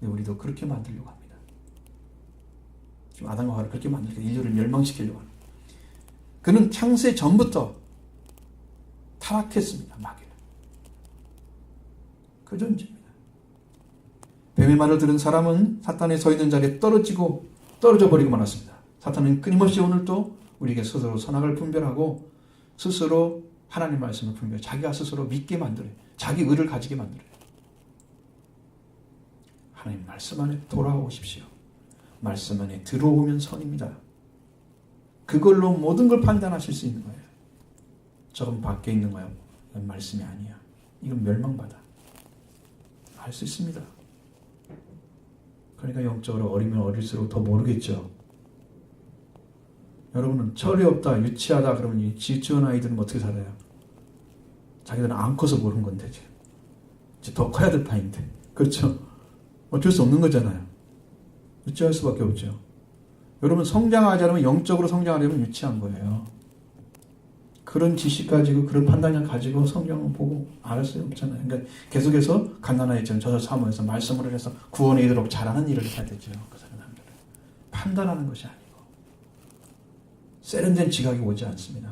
우리도 그렇게 만들려고 합니다. 지금 아담과 하와를 그렇게 만들고 인류를 멸망시키려고 합니다. 그는 창세 전부터 타락했습니다. 마귀는. 그 존재입니다. 뱀의 말을 들은 사람은 사탄의 서 있는 자리에 떨어져 버리고 말았습니다. 사탄은 끊임없이 오늘도 우리에게 스스로 선악을 분별하고 스스로 하나님 말씀을 분별해 자기가 스스로 믿게 만들어요. 자기 의를 가지게 만들어요. 하나님 말씀 안에 돌아오십시오. 말씀 안에 들어오면 선입니다. 그걸로 모든 걸 판단하실 수 있는 거예요. 저건 밖에 있는 거야. 이건 말씀이 아니야. 이건 멸망받아. 알 수 있습니다. 그러니까 영적으로 어리면 어릴수록 더 모르겠죠. 여러분은 철이 없다, 유치하다 그러면 유치원 아이들은 어떻게 살아요? 자기들은 안 커서 모르는 건데 이제 더 커야 될 판인데. 그렇죠? 어쩔 수 없는 거잖아요. 유치할 수밖에 없죠. 여러분 성장하지 않으면, 영적으로 성장하려면 유치한 거예요. 그런 지식 가지고 그런 판단력 가지고 성경을 보고 알 수 없잖아요. 그러니까 계속해서 갓난아이처럼 저서 사모해서 말씀을 해서 구원에 이르도록 잘하는 일을 해야 되죠. 그 사람들은 판단하는 것이 아니고 세련된 지각이 오지 않습니다.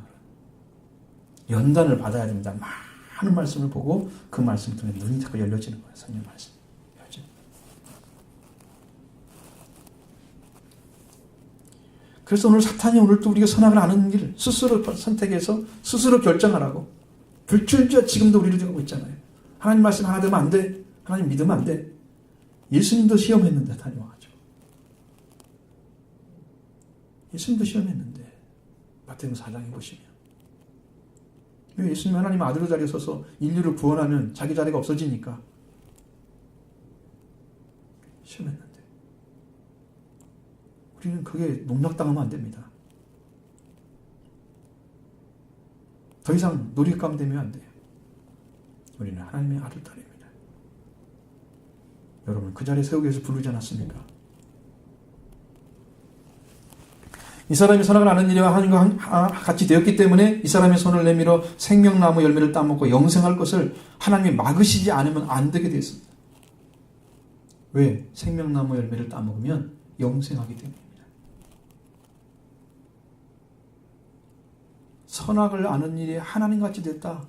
연단을 받아야 됩니다. 많은 말씀을 보고 그 말씀 때문에 눈이 자꾸 열려지는 거예요. 성령 말씀. 그래서 오늘 사탄이 오늘도 우리가 선악을 아는 길 스스로 선택해서 스스로 결정하라고 불출주야 지금도 우리를 되고 있잖아요. 하나님 말씀 하나 되면 안 돼. 하나님 믿으면 안 돼. 예수님도 시험했는데 다녀와가지고. 예수님도 시험했는데 마태복음 4장에 보시면 예수님이 하나님 아들의 자리에 서서 인류를 구원하면 자기 자리가 없어지니까 시험했는데 우리는 그게 농락당하면 안 됩니다. 더 이상 놀잇감 되면 안 돼요. 우리는 하나님의 아들, 딸입니다. 여러분 그 자리에 세우기 위해서 부르지 않았습니까? 이 사람이 선악을 아는 일과 하나님과 같이 되었기 때문에 이 사람의 손을 내밀어 생명나무 열매를 따먹고 영생할 것을 하나님이 막으시지 않으면 안 되게 되었습니다. 왜? 생명나무 열매를 따먹으면 영생하기 때문입니다. 선악을 아는 일이 하나님같이 됐다.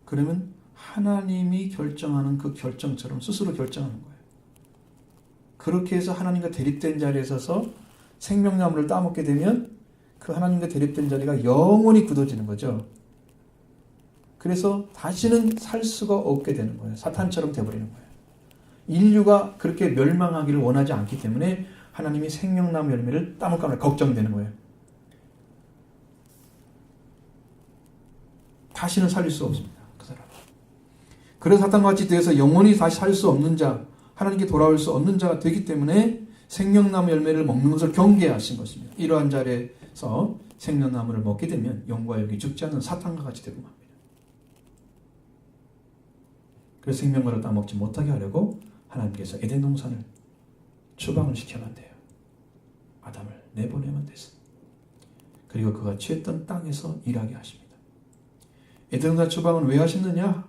그러면 하나님이 결정하는 그 결정처럼 스스로 결정하는 거예요. 그렇게 해서 하나님과 대립된 자리에 서서 생명나무를 따먹게 되면 그 하나님과 대립된 자리가 영원히 굳어지는 거죠. 그래서 다시는 살 수가 없게 되는 거예요. 사탄처럼 되어버리는 거예요. 인류가 그렇게 멸망하기를 원하지 않기 때문에 하나님이 생명나무 열매를 따먹을까 봐 걱정되는 거예요. 다시는 살릴 수 없습니다. 그 사람. 그래서 사탄과 같이 되어서 영원히 다시 살 수 없는 자, 하나님께 돌아올 수 없는 자가 되기 때문에 생명나무 열매를 먹는 것을 경계하신 것입니다. 이러한 자리에서 생명나무를 먹게 되면 영과 육이 죽지 않는 사탄과 같이 되고 맙니다. 그래서 생명과를 따먹지 못하게 하려고 하나님께서 에덴 동산을 추방을 시켜만 돼요. 아담을 내보내면 됐어. 그리고 그가 취했던 땅에서 일하게 하십니다. 에덴 동산 추방은 왜 하셨느냐?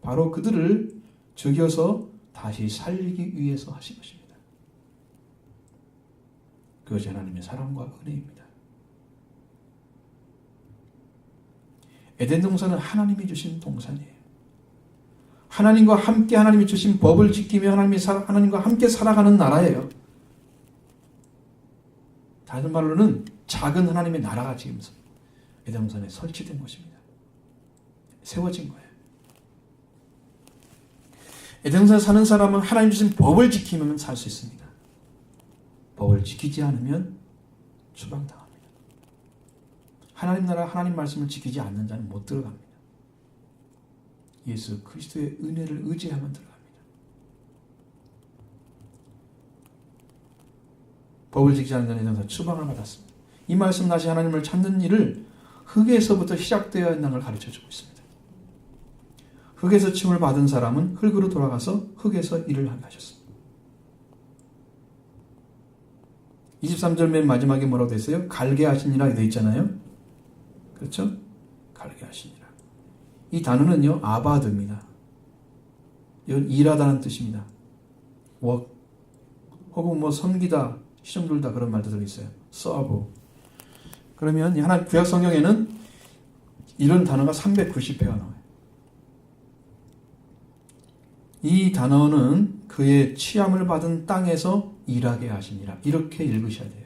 바로 그들을 죽여서 다시 살리기 위해서 하신 것입니다. 그것이 하나님의 사랑과 은혜입니다. 에덴 동산은 하나님이 주신 동산이에요. 하나님과 함께 하나님이 주신 법을 지키며 하나님과 함께 살아가는 나라예요. 다른 말로는 작은 하나님의 나라가 지금 에덴 동산에 설치된 것입니다. 세워진 거예요. 에덴 동산에 사는 사람은 하나님 주신 법을 지키면 살 수 있습니다. 법을 지키지 않으면 추방당합니다. 하나님 나라 하나님 말씀을 지키지 않는 자는 못 들어갑니다. 예수 그리스도의 은혜를 의지하면 들어갑니다. 법을 지키지 않는 자는 다 추방을 받았습니다. 이 말씀 다시 하나님을 찾는 일을 흙에서부터 시작되어야 한다는 걸 가르쳐주고 있습니다. 흙에서 침을 받은 사람은 흙으로 돌아가서 흙에서 일을 하게 하셨습니다. 23절 맨 마지막에 뭐라고 되어 있어요? 갈게 하시니라 되어 있잖아요. 그렇죠? 갈게 하시니라. 이 단어는요, 아바드입니다. 이건 일하다는 뜻입니다. work, 혹은 뭐 섬기다, 시험 들다 그런 말도 들어있어요. serve. 그러면 하나 구약 성경에는 이런 단어가 390회가 나와요. 이 단어는 그의 취함을 받은 땅에서 일하게 하시니라. 이렇게 읽으셔야 돼요.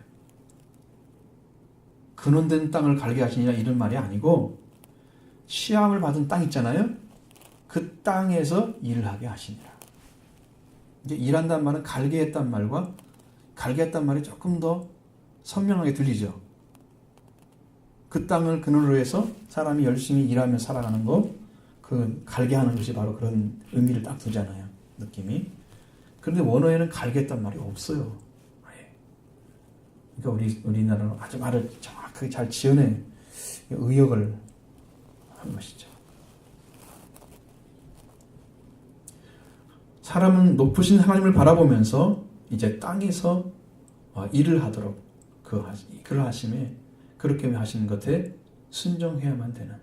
근원된 땅을 갈게 하시니라 이런 말이 아니고 취함을 받은 땅 있잖아요. 그 땅에서 일을 하게 하시니라. 이제 일한다는 말은 갈게 했단 말과 갈게 했단 말이 조금 더 선명하게 들리죠. 그 땅을 근원으로 해서 사람이 열심히 일하며 살아가는 거, 그 갈게 하는 것이 바로 그런 의미를 딱 두잖아요. 느낌이. 그런데 원어에는 갈겠다는 말이 없어요. 그러니까 우리나라는 아주 말을 정확하게 잘 지어내 의역을 한 것이죠. 사람은 높으신 하나님을 바라보면서 이제 땅에서 일을 하도록 그를 하심에 그렇게 하시는 것에 순종해야만 되는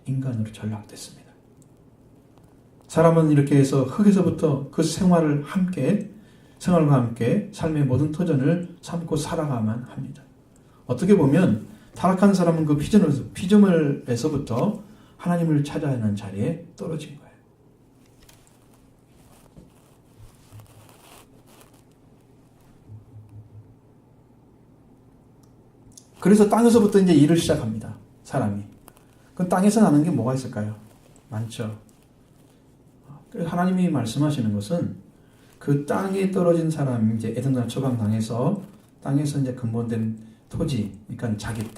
인간으로 전락됐습니다. 사람은 이렇게 해서 흙에서부터 그 생활과 함께 삶의 모든 터전을 삼고 살아가만 합니다. 어떻게 보면 타락한 사람은 그 피조물에서부터 하나님을 찾아야 하는 자리에 떨어진 거예요. 그래서 땅에서부터 이제 일을 시작합니다. 사람이. 그 땅에서 나는 게 뭐가 있을까요? 많죠. 그래서 하나님이 말씀하시는 것은 그 땅에 떨어진 사람이 이제 에덴 초방 땅에서 이제 근본된 토지, 그러니까 자기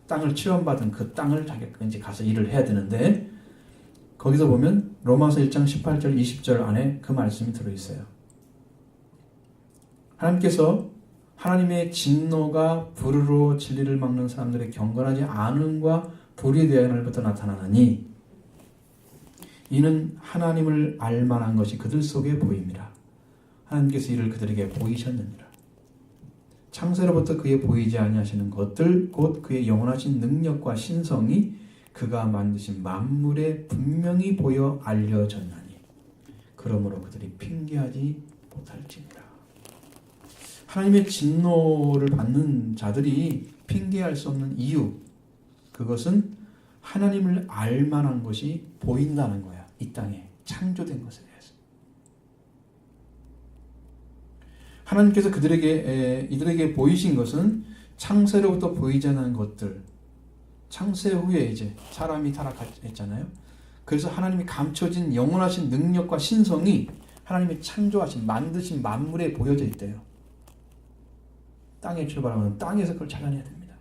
땅을 취원받은 그 땅을 자기가 이제 가서 일을 해야 되는데 거기서 보면 로마서 1장 18절, 20절 안에 그 말씀이 들어있어요. 하나님께서 하나님의 진노가 불으로 진리를 막는 사람들의 경건하지 않음과 불의에 대한 날부터 나타나느니 이는 하나님을 알만한 것이 그들 속에 보임이라. 하나님께서 이를 그들에게 보이셨느니라. 창세로부터 그의 보이지 아니하시는 것들 곧 그의 영원하신 능력과 신성이 그가 만드신 만물에 분명히 보여 알려졌나니 그러므로 그들이 핑계하지 못할지니라. 하나님의 진노를 받는 자들이 핑계할 수 없는 이유, 그것은 하나님을 알만한 것이 보인다는 거야. 이 땅에 창조된 것에 대해서. 하나님께서 이들에게 보이신 것은 창세로부터 보이지 않은 것들, 창세 후에 이제 사람이 타락했잖아요. 그래서 하나님이 감춰진 영원하신 능력과 신성이 하나님이 창조하신 만드신 만물에 보여져 있대요. 땅에 출발하면 땅에서 그걸 찾아내야 됩니다.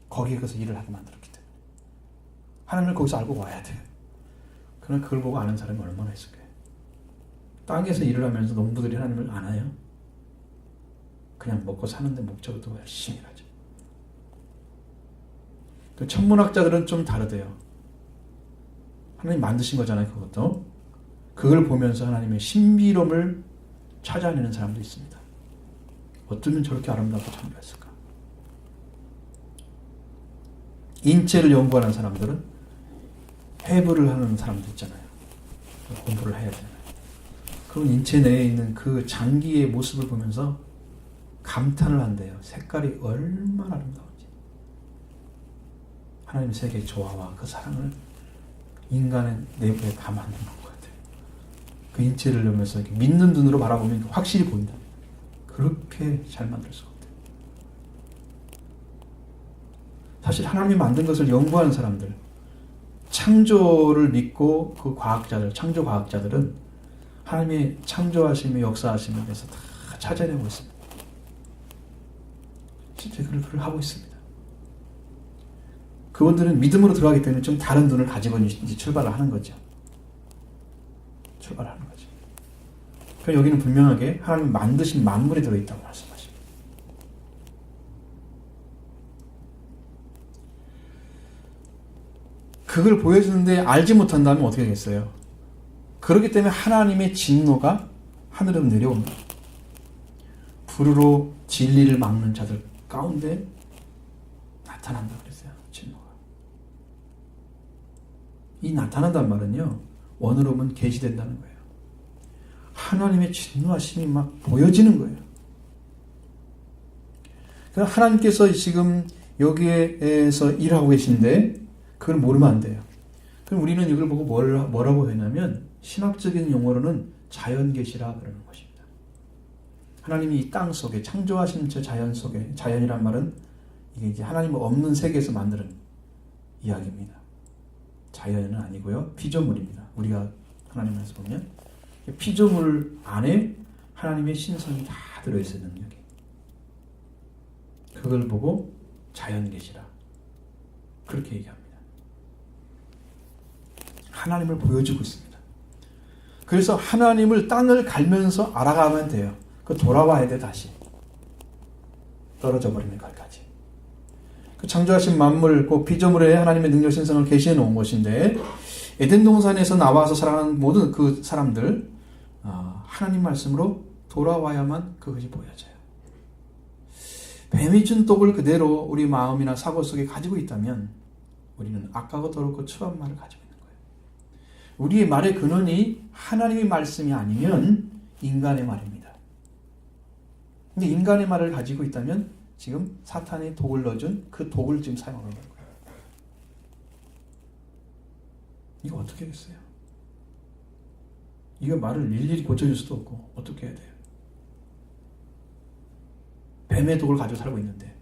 거기에 가서 일을 하게 만들었기 때문에 하나님을 거기서 알고 와야 돼요. 그러나 그걸 보고 아는 사람이 얼마나 있을까요? 땅에서 일을 하면서 농부들이 하나님을 아나요? 그냥 먹고 사는데 목적도 열심히 일하죠. 그 천문학자들은 좀 다르대요. 하나님 만드신 거잖아요. 그것도. 그걸 보면서 하나님의 신비로움을 찾아내는 사람도 있습니다. 어쩌면 저렇게 아름답고 창조했을까? 인체를 연구하는 사람들은 해부를 하는 사람도 있잖아요. 공부를 해야 되잖아요. 그럼 인체 내에 있는 그 장기의 모습을 보면서 감탄을 한대요. 색깔이 얼마나 아름다운지. 하나님의 세계의 조화와 그 사랑을 인간의 내부에 담아놓은 것 같아요. 그 인체를 보면서 믿는 눈으로 바라보면 확실히 보인다. 그렇게 잘 만들 수가 없대요. 사실 하나님이 만든 것을 연구하는 사람들, 창조를 믿고 그 과학자들, 창조 과학자들은 하나님의 창조하심의 역사하심에 대해서 다 찾아내고 있습니다. 실제 그걸 하고 있습니다. 그분들은 믿음으로 들어가기 때문에 좀 다른 눈을 가지고 이제 출발을 하는 거죠. 출발하는 거죠. 그러니까 여기는 분명하게 하나님 만드신 만물이 들어있다고 말씀하십니다. 그걸 보여주는데 알지 못한다면 어떻게 되겠어요? 그렇기 때문에 하나님의 진노가 하늘으로 내려옵니다. 불으로 진리를 막는 자들 가운데 나타난다 그랬어요. 진노가. 이 나타난단 말은요, 원어로 보면 계시된다는 거예요. 하나님의 진노하심이 막 보여지는 거예요. 그러니까 하나님께서 지금 여기에서 일하고 계신데 그걸 모르면 안 돼요. 그럼 우리는 이걸 보고 뭐라고 했냐면 신학적인 용어로는 자연계시라 그러는 것입니다. 하나님이 이 땅 속에 창조하신 저 자연 속에, 자연이란 말은 이게 이제 하나님 없는 세계에서 만드는 이야기입니다. 자연은 아니고요, 피조물입니다. 우리가 하나님에서 보면 피조물 안에 하나님의 신성이 다 들어있어요. 능력이. 그걸 보고 자연계시라 그렇게 얘기합니다. 하나님을 보여주고 있습니다. 그래서 하나님을 땅을 갈면서 알아가면 돼요. 그 돌아와야 돼. 다시 떨어져 버리는 것까지. 그 창조하신 만물, 그 피조물에 하나님의 능력 신성을 계시해 놓은 것인데, 에덴 동산에서 나와서 살아가는 모든 그 사람들, 하나님 말씀으로 돌아와야만 그것이 보여져요. 뱀이 준 독을 그대로 우리 마음이나 사고 속에 가지고 있다면 우리는 악하고 더럽고 추한 말을 가지고 있는 거예요. 우리의 말의 근원이 하나님의 말씀이 아니면 인간의 말입니다. 근데 인간의 말을 가지고 있다면 지금 사탄이 독을 넣어준 그 독을 지금 사용하는 거예요. 이거 어떻게 하겠어요? 이거 말을 일일이 고쳐줄 수도 없고 어떻게 해야 돼요? 뱀의 독을 가지고 살고 있는데,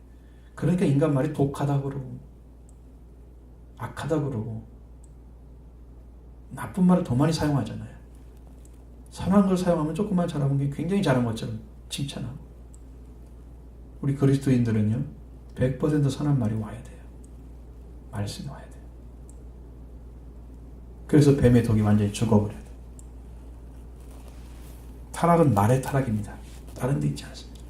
그러니까 인간 말이 독하다 그러고 악하다 그러고 나쁜 말을 더 많이 사용하잖아요. 선한 걸 사용하면 조금만 잘하는 게 굉장히 잘한 것처럼 칭찬하고. 우리 그리스도인들은요, 100% 선한 말이 와야 돼요. 말씀이 와야 돼요. 그래서 뱀의 독이 완전히 죽어버려야 돼요. 타락은 말의 타락입니다. 다른 데 있지 않습니다.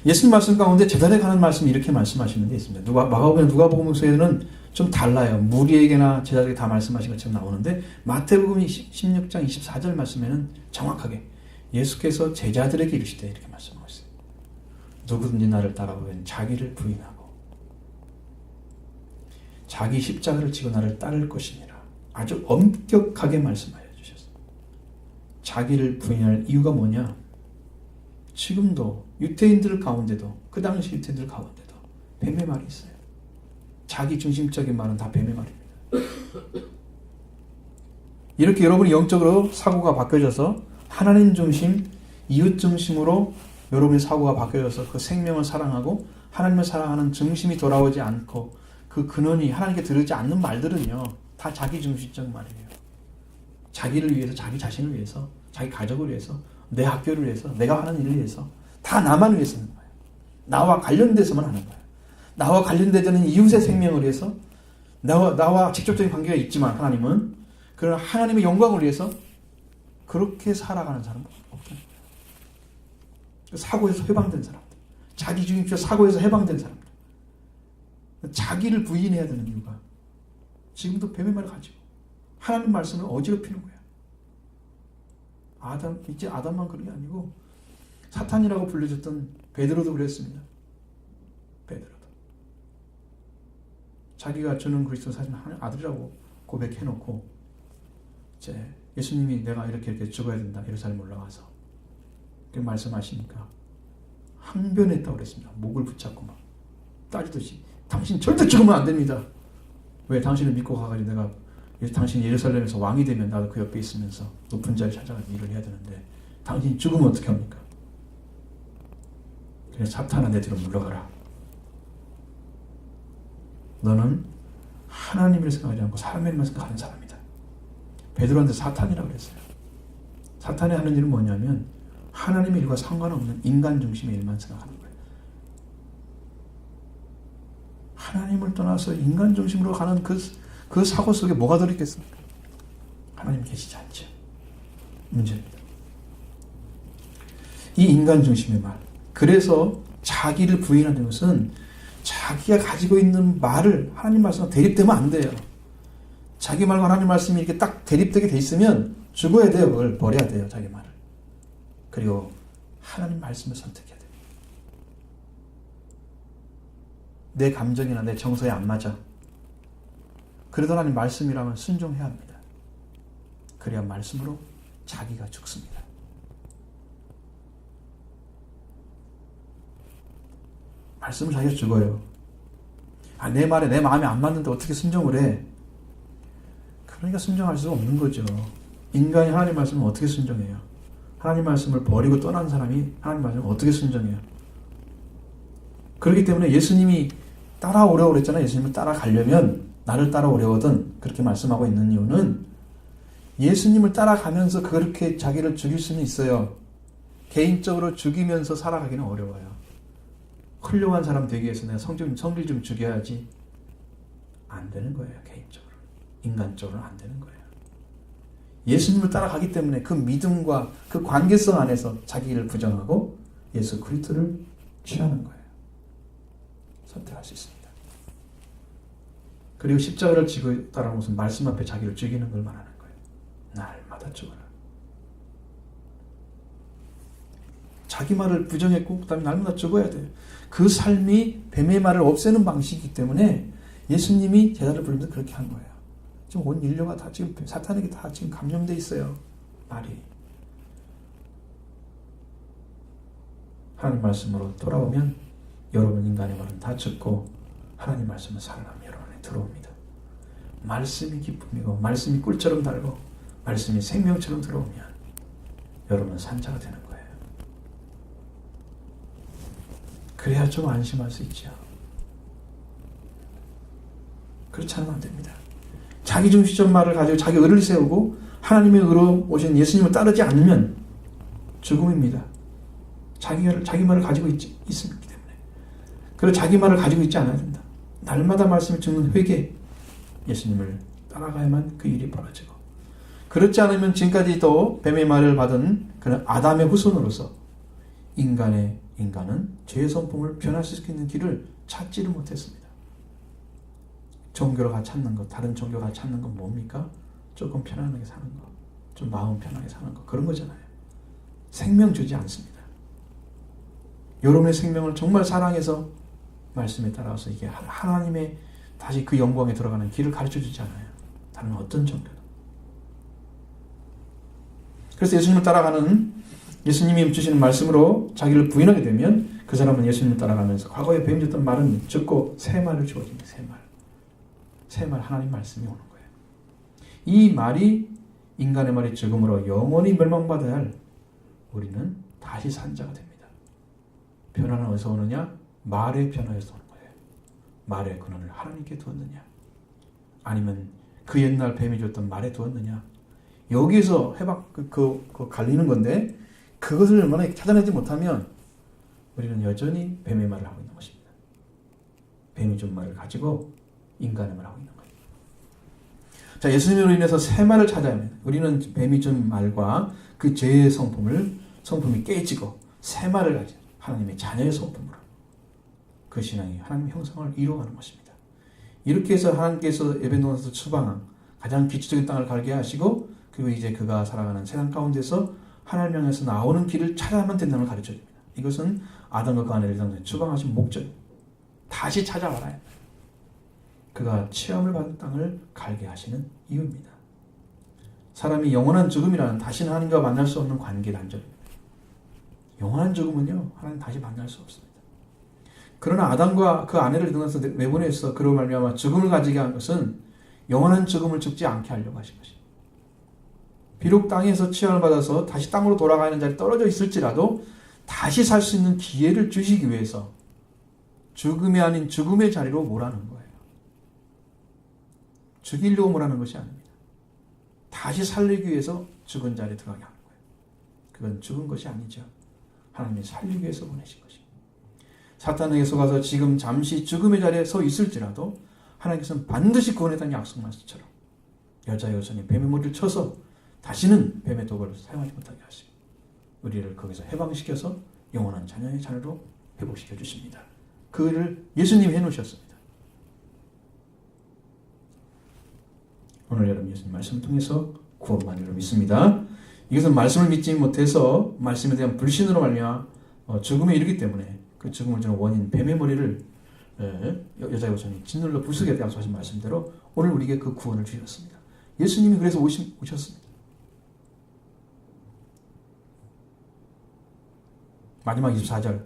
예수님 말씀 가운데 제자리에 가는 말씀이 이렇게 말씀하시는 데 있습니다. 누가복음서에는 좀 달라요. 무리에게나 제자들에게 다 말씀하신 것처럼 나오는데, 마태복음 16장 24절 말씀에는 정확하게 예수께서 제자들에게 이르시되 이렇게 말씀하고 있어요. 누구든지 나를 따라오면 자기를 부인하고 자기 십자가를 지고 나를 따를 것이니라. 아주 엄격하게 말씀하여 주셨어요. 자기를 부인할 이유가 뭐냐? 지금도 유대인들 가운데도, 그 당시 유대인들 가운데도 뱀의 말이 있어요. 자기 중심적인 말은 다 뱀의 말입니다. 이렇게 여러분이 영적으로 사고가 바뀌어져서 하나님 중심, 이웃 중심으로 여러분의 사고가 바뀌어져서 그 생명을 사랑하고 하나님을 사랑하는 중심이 돌아오지 않고, 그 근원이 하나님께 들으지 않는 말들은요, 다 자기 중심적 말이에요. 자기를 위해서, 자기 자신을 위해서, 자기 가족을 위해서, 내 학교를 위해서, 내가 하는 일을 위해서, 다 나만 위해서 하는 거예요. 나와 관련돼서만 하는 거예요. 나와 관련되는 이웃의 생명을 위해서, 나와 직접적인 관계가 있지만 하나님은, 그러나 하나님의 영광을 위해서 그렇게 살아가는 사람은 없다는 거예요. 사고에서 해방된 사람들, 자기중심적 사고에서 해방된 사람들, 자기를 부인해야 되는 이유가 지금도 뱀의 말을 가지고 하나님 말씀을 어지럽히는 거예요. 이제 아담만 그런 게 아니고 사탄이라고 불려졌던 베드로도 그랬습니다. 베드로도 자기가 주는 그리스도 사신 아들이라고 고백해놓고, 이제 예수님이 내가 이렇게 죽어야 된다, 예루살렘 올라가서 그렇게 말씀하시니까 항변했다고 그랬습니다. 목을 붙잡고 막 따지듯이, 당신 절대 죽으면 안 됩니다. 왜? 당신을 믿고 가가지고 내가 당신이 예루살렘에서 왕이 되면 나도 그 옆에 있으면서 높은 자리 찾아가서 일을 해야 되는데 당신이 죽으면 어떻게 합니까? 그래서 사탄아, 내 뒤로 물러가라. 너는 하나님을 생각하지 않고 사람의 일만 생각하는 사람이다. 베드로한테 사탄이라고 그랬어요. 사탄이 하는 일은 뭐냐면 하나님의 일과 상관없는 인간 중심의 일만 생각하는 거예요. 하나님을 떠나서 인간 중심으로 가는 그 사고 속에 뭐가 들어있겠습니까? 하나님 계시지 않죠. 문제입니다. 이 인간 중심의 말. 그래서 자기를 부인하는 것은 자기가 가지고 있는 말을 하나님 말씀과 대립되면 안 돼요. 자기 말과 하나님 말씀이 이렇게 딱 대립되게 돼 있으면 죽어야 돼요. 그걸 버려야 돼요. 자기 말을. 그리고 하나님 말씀을 선택해야 돼요. 내 감정이나 내 정서에 안 맞아. 그래도 하나님 말씀이라면 순종해야 합니다. 그래야 말씀으로 자기가 죽습니다. 말씀을 자기가 죽어요. 내 말에 내 마음에 안 맞는데 어떻게 순종을 해? 그러니까 순종할 수가 없는 거죠. 인간이 하나님 말씀을 어떻게 순종해요? 하나님 말씀을 버리고 떠난 사람이 하나님 말씀을 어떻게 순종해요? 그렇기 때문에 예수님이 따라오려고 그랬잖아요. 예수님을 따라가려면 나를 따라오려거든 그렇게 말씀하고 있는 이유는 예수님을 따라가면서 그렇게 자기를 죽일 수는 있어요. 개인적으로 죽이면서 살아가기는 어려워요. 훌륭한 사람 되기 위해서 내가 성질 좀 죽여야지. 안 되는 거예요. 개인적으로. 인간적으로는 안 되는 거예요. 예수님을 따라가기 때문에 그 믿음과 그 관계성 안에서 자기를 부정하고 예수 그리스도를 취하는 거예요. 선택할 수 있습니다. 그리고 십자가를 지고 따라오는 것은 말씀 앞에 자기를 죽이는 걸 말하는 거예요. 날마다 죽어라. 자기 말을 부정했고 그 다음에 날마다 죽어야 돼요. 그 삶이 뱀의 말을 없애는 방식이기 때문에 예수님이 제자를 부르면서 그렇게 한 거예요. 지금 온 인류가 다 지금 사탄에게 다 지금 감염돼 있어요. 말이. 하나님 말씀으로 돌아오면 여러분 인간의 말은 다 죽고 하나님 말씀은 살아나면 여러분 안에 들어옵니다. 말씀이 기쁨이고 말씀이 꿀처럼 달고 말씀이 생명처럼 들어오면 여러분은 산자가 되는 거예요. 그래야 좀 안심할 수 있죠. 그렇지 않으면 안 됩니다. 자기 중시적 말을 가지고 자기 의를 세우고 하나님의 의로 오신 예수님을 따르지 않으면 죽음입니다. 자기 말을 가지고 있기 때문에. 그리고 자기 말을 가지고 있지 않아야 된다. 날마다 말씀을 듣는 회개, 예수님을 따라가야만 그 일이 벌어지고, 그렇지 않으면 지금까지 또 뱀의 말을 받은 그런 아담의 후손으로서 인간은 죄의 성품을 변할 수 있는 길을 찾지를 못했습니다. 종교가 찾는 것, 다른 종교가 찾는 건 뭡니까? 조금 편안하게 사는 거, 좀 마음 편하게 사는 거, 그런 거잖아요. 생명 주지 않습니다. 여러분의 생명을 정말 사랑해서 말씀에 따라서 이게 하나님의 다시 그 영광에 들어가는 길을 가르쳐 주지 않아요. 다른 어떤 종교도. 그래서 예수님을 따라가는, 예수님이 주시는 말씀으로 자기를 부인하게 되면 그 사람은 예수님을 따라가면서 과거에 배움졌던 말은 죽고 새 말을 주어집니다. 새 말, 하나님 말씀이 오는 거예요. 이 말이 인간의 말이 죽음으로 영원히 멸망받아야 할 우리는 다시 산 자가 됩니다. 변화는 어디서 오느냐? 말의 변화에서 오는 거예요. 말의 근원을 하나님께 두었느냐? 아니면 그 옛날 뱀이 줬던 말에 두었느냐? 여기서 갈리는 건데, 그것을 얼마나 찾아내지 못하면 우리는 여전히 뱀의 말을 하고 있는 것입니다. 뱀이 준 말을 가지고 인간의 말을 하고 있는 거예요. 자, 예수님으로 인해서 새 말을 찾아야 합니다. 우리는 뱀이 준 말과 그 죄의 성품이 깨지고 새 말을 가진 하나님의 자녀의 성품으로 그 신앙이 하나님의 형상을 이루어가는 것입니다. 이렇게 해서 하나님께서 에베노에서 추방한 가장 기초적인 땅을 갈게 하시고, 그리고 이제 그가 살아가는 세상 가운데서 하나님 향해서 나오는 길을 찾아야만 된다는 걸 가르쳐줍니다. 이것은 아담과 그 아내를 추방하신 목적입니다. 다시 찾아와라. 그가 체험을 받은 땅을 갈게 하시는 이유입니다. 사람이 영원한 죽음이라는 다시는 하나님과 만날 수 없는 관계 단절입니다. 영원한 죽음은요, 하나님 다시 만날 수 없습니다. 그러나 아담과 그 아내를 등에서 내보내서 그로 말미암아 죽음을 가지게 한 것은 영원한 죽음을 죽지 않게 하려고 하신 것입니다. 비록 땅에서 치환을 받아서 다시 땅으로 돌아가는 자리에 떨어져 있을지라도 다시 살 수 있는 기회를 주시기 위해서 죽음이 아닌 죽음의 자리로 몰아넣은 거예요. 죽이려고 몰아넣은 것이 아닙니다. 다시 살리기 위해서 죽은 자리에 들어가게 하는 거예요. 그건 죽은 것이 아니죠. 하나님이 살리기 위해서 보내신 것입니다. 사탄에게 속아서 지금 잠시 죽음의 자리에 서 있을지라도 하나님께서는 반드시 구원했다는 약속 말씀처럼 여자의 여선이 뱀의 머리를 쳐서 다시는 뱀의 독을 사용하지 못하게 하시고 우리를 거기서 해방시켜서 영원한 자녀의 자녀로 회복시켜 주십니다. 그 일을 예수님이 해놓으셨습니다. 오늘 여러분 예수님 말씀을 통해서 구원받으리라 믿습니다. 이것은 말씀을 믿지 못해서 말씀에 대한 불신으로 말미암아 죽음에 이르기 때문에 그 죽음을 주는 원인 뱀의 머리를 여자의 여선이 짓눌러 부수게 약속하신 말씀대로 오늘 우리에게 그 구원을 주셨습니다. 예수님이 그래서 오셨습니다. 마지막 24절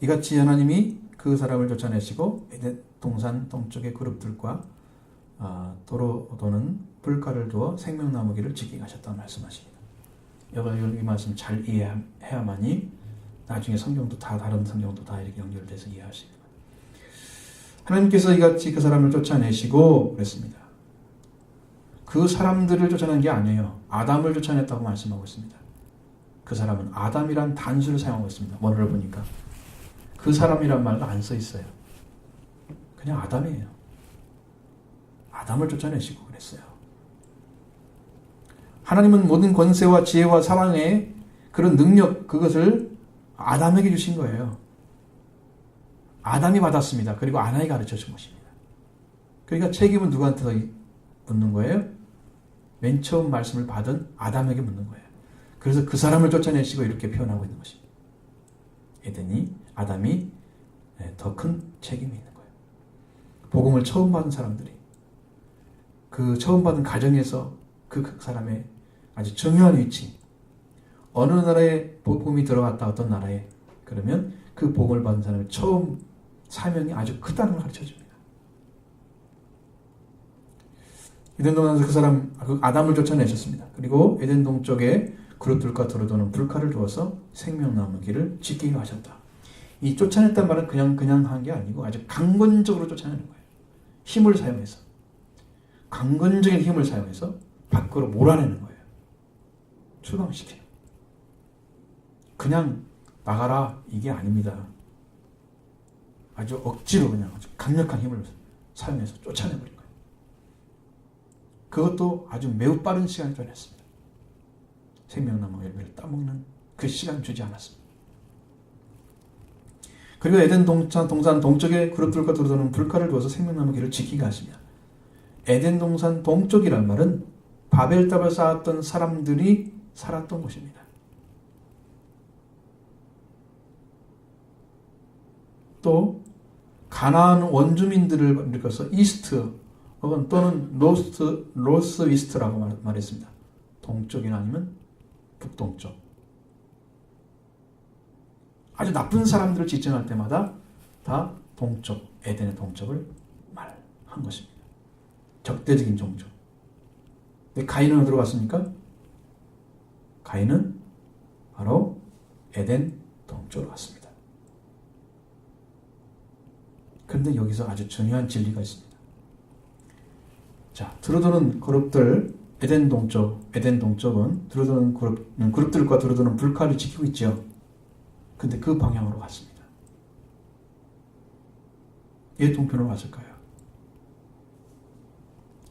이같이 하나님이 그 사람을 쫓아내시고 에덴 동산 동쪽의 그룹들과 도로 불가를 두어 생명나무기를 지키게 하셨다고 말씀하십니다. 여러분 이 말씀 잘 이해해야만이 나중에 성경도 다 다른 성경도 다 이렇게 연결돼서 이해하십니다. 하나님께서 이같이 그 사람을 쫓아내시고 그랬습니다. 그 사람들을 쫓아낸 게 아니에요. 아담을 쫓아냈다고 말씀하고 있습니다. 그 사람은 아담이란 단수를 사용하고 있습니다. 원어를 보니까 그 사람이란 말도 안 써 있어요. 그냥 아담이에요. 아담을 쫓아내시고 그랬어요. 하나님은 모든 권세와 지혜와 사랑의 그런 능력 그것을 아담에게 주신 거예요. 아담이 받았습니다. 그리고 아나이 가르쳐 준 것입니다. 그러니까 책임은 누구한테 묻는 거예요? 맨 처음 말씀을 받은 아담에게 묻는 거예요. 그래서 그 사람을 쫓아내시고 이렇게 표현하고 있는 것입니다. 아담이 더 큰 책임이 있는 거예요. 복음을 처음 받은 사람들이 그 처음 받은 가정에서 그 사람의 아주 중요한 위치 어느 나라에 복음이 들어갔다 어떤 나라에 그러면 그 복음을 받은 사람의 처음 사명이 아주 크다는 걸 가르쳐줍니다. 에덴 동산에서 그 사람 아담을 쫓아내셨습니다. 그리고 에덴 동쪽에 그룹들과 도로도는 불칼을 두어서 생명나무 길을 지키게 하셨다. 이 쫓아냈단 말은 그냥 한 게 아니고 아주 강건적으로 쫓아내는 거예요. 힘을 사용해서 강건적인 힘을 사용해서 밖으로 몰아내는 거예요. 출강시키는. 그냥 나가라 이게 아닙니다. 아주 억지로 그냥 아주 강력한 힘을 사용해서 쫓아내버린 거예요. 그것도 아주 매우 빠른 시간에 쫓아냈습니다. 생명나무 열매를 따먹는 그 시간 주지 않았습니다. 그리고 에덴 동산 동쪽에 그룹들과 도로도는 불칼을 두어서 생명나무 길을 지키게 하십니다. 에덴 동산 동쪽이란 말은 바벨탑을 쌓았던 사람들이 살았던 곳입니다. 또 가나안 원주민들을 일컬어서 이스트 혹은 또는 노스 이스트라고 말했습니다. 동쪽이나 아니면 북동쪽. 아주 나쁜 사람들을 지칭할 때마다 다 동쪽, 에덴의 동쪽을 말한 것입니다. 적대적인 종족. 근데 가인은 어디로 갔습니까? 가인은 바로 에덴 동쪽으로 갔습니다. 그런데 여기서 아주 중요한 진리가 있습니다. 자, 두루도는 그룹들, 에덴 동쪽은 두루도는 그룹들과 두루도는 불칼을 지키고 있죠. 근데 그 방향으로 갔습니다. 왜 동편으로 갔을까요?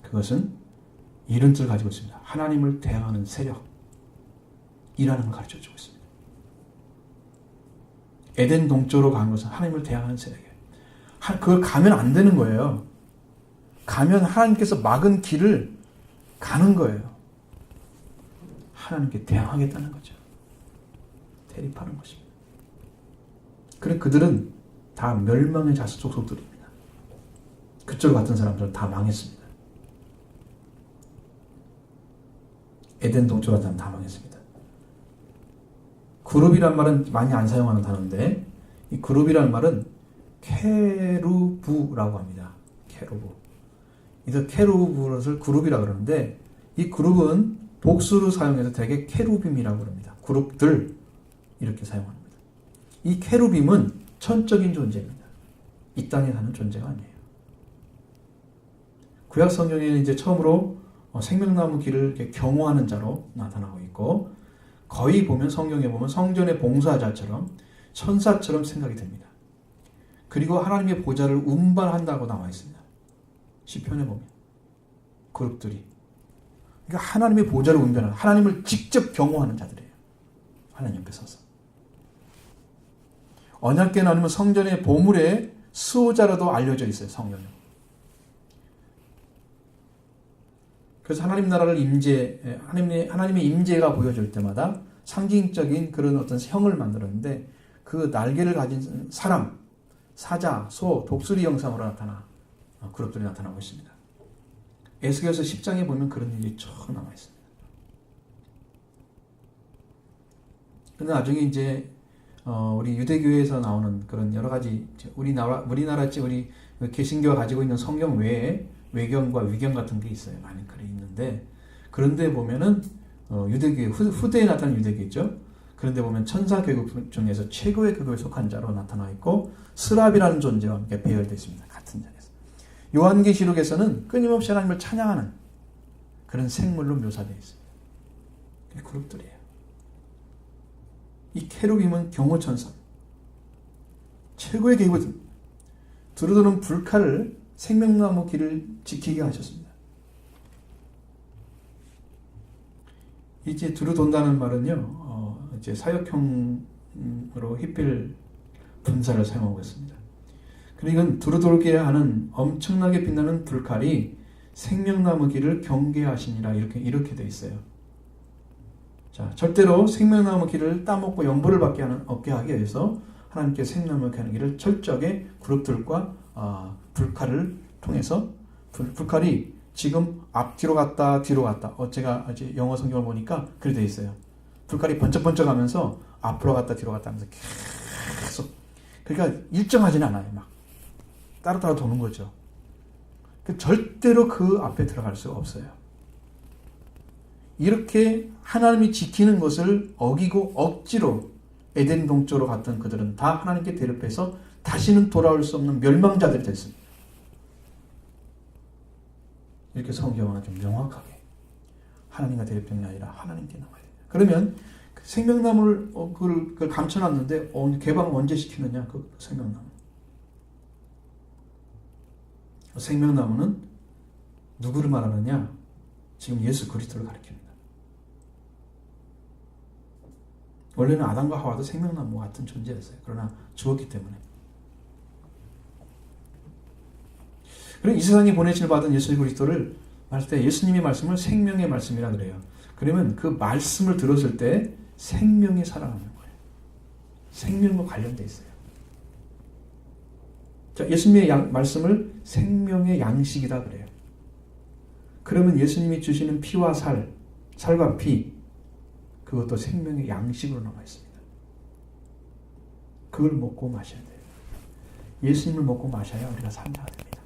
그것은 이런 뜻을 가지고 있습니다. 하나님을 대항하는 세력이라는 걸 가르쳐주고 있습니다. 에덴 동쪽으로 간 것은 하나님을 대항하는 세력이에요. 그걸 가면 안 되는 거예요. 가면 하나님께서 막은 길을 가는 거예요. 하나님께 대항하겠다는 거죠. 대립하는 것입니다. 그래 그들은 다 멸망의 자식 속속들입니다. 그쪽으로 갔던 사람들은 다 망했습니다. 에덴 동쪽으로 갔던 사람은 다 망했습니다. 그룹이란 말은 많이 안 사용하는 단어인데 이 그룹이란 말은 케루브라고 합니다. 케루브. 이들 케루브를 그룹이라고 그러는데 이 그룹은 복수로 사용해서 대개 케루빔이라고 그럽니다. 그룹들 이렇게 사용합니다. 이 케루빔은 천적인 존재입니다. 이 땅에 사는 존재가 아니에요. 구약 성경에는 이제 처음으로 생명나무 길을 이렇게 경호하는 자로 나타나고 있고 거의 보면 성경에 보면 성전의 봉사자처럼 천사처럼 생각이 됩니다. 그리고 하나님의 보좌를 운반한다고 나와 있습니다. 시편에 보면 그룹들이 그러니까 하나님의 보좌를 운반하는 하나님을 직접 경호하는 자들이에요. 하나님 옆에 서서 언약궤는 아니면 성전의 보물의 수호자로도 알려져 있어요. 성경에. 그래서 하나님 나라를 하나님의 임재가 보여질 때마다 상징적인 그런 어떤 형을 만들었는데 그 날개를 가진 사람, 사자, 소, 독수리 형상으로 그룹들이 나타나고 있습니다. 에스겔서 10장에 보면 그런 일이 쭉 나와 있습니다. 그런데 나중에 이제 우리 유대교회에서 나오는 그런 여러 가지 우리나라 우리 개신교가 가지고 있는 성경 외에 외경과 위경 같은 게 있어요. 많이 글이 있는데 그런데 보면은 유대교회 후대에 나타난 유대교죠. 그런데 보면 천사 계급 중에서 최고의 계급에 속한 자로 나타나 있고 스랍이라는 존재와 함께 배열되어 있습니다. 같은 자리에서. 요한계시록에서는 끊임없이 하나님을 찬양하는 그런 생물로 묘사되어 있습니다. 그게 그룹들이에요. 이 케루빔은 경호천사, 최고의 계급은 두루두는 불칼을 생명나무 길을 지키게 하셨습니다. 이제 두루 돈다는 말은요, 이제 사역형으로 히필 분사를 사용하고 있습니다. 그러니까 두루 돌게 하는 엄청나게 빛나는 불칼이 생명나무 길을 경계하시니라 이렇게 돼 있어요. 자, 절대로 생명나무 길을 따먹고 영보를 얻게 하기 위해서 하나님께 생명나무 길을 철저하게 그룹들과 불칼을 통해서 불칼이 지금 앞뒤로 갔다 뒤로 갔다. 제가 이제 영어 성경을 보니까 그렇게 되어 있어요. 불칼이 번쩍번쩍 하면서 앞으로 갔다 뒤로 갔다 하면서 계속 그러니까 일정하지는 않아요. 막 따로따로 도는 거죠. 절대로 그 앞에 들어갈 수가 없어요. 이렇게 하나님이 지키는 것을 어기고 억지로 에덴 동쪽으로 갔던 그들은 다 하나님께 대립해서 다시는 돌아올 수 없는 멸망자들이 됐습니다. 이렇게 성경은 아주 명확하게 하나님과 대립되는 게 아니라 하나님께 남아야 돼요. 그러면 생명나무를 그걸 감춰놨는데 개방 언제 시키느냐? 그 생명나무. 생명나무는 누구를 말하느냐? 지금 예수 그리스도를 가리킵니다. 원래는 아담과 하와도 생명나무와 같은 존재였어요. 그러나 죽었기 때문에. 그리고 이 세상에 보내심을 받은 예수 그리스도를 말할 때 예수님의 말씀을 생명의 말씀이라 그래요. 그러면 그 말씀을 들었을 때 생명이 살아나는 거예요. 생명과 관련되어 있어요. 자, 예수님의 말씀을 생명의 양식이다 그래요. 그러면 예수님이 주시는 피와 살과 피, 그것도 생명의 양식으로 나와 있습니다. 그걸 먹고 마셔야 돼요. 예수님을 먹고 마셔야 우리가 산다가 됩니다.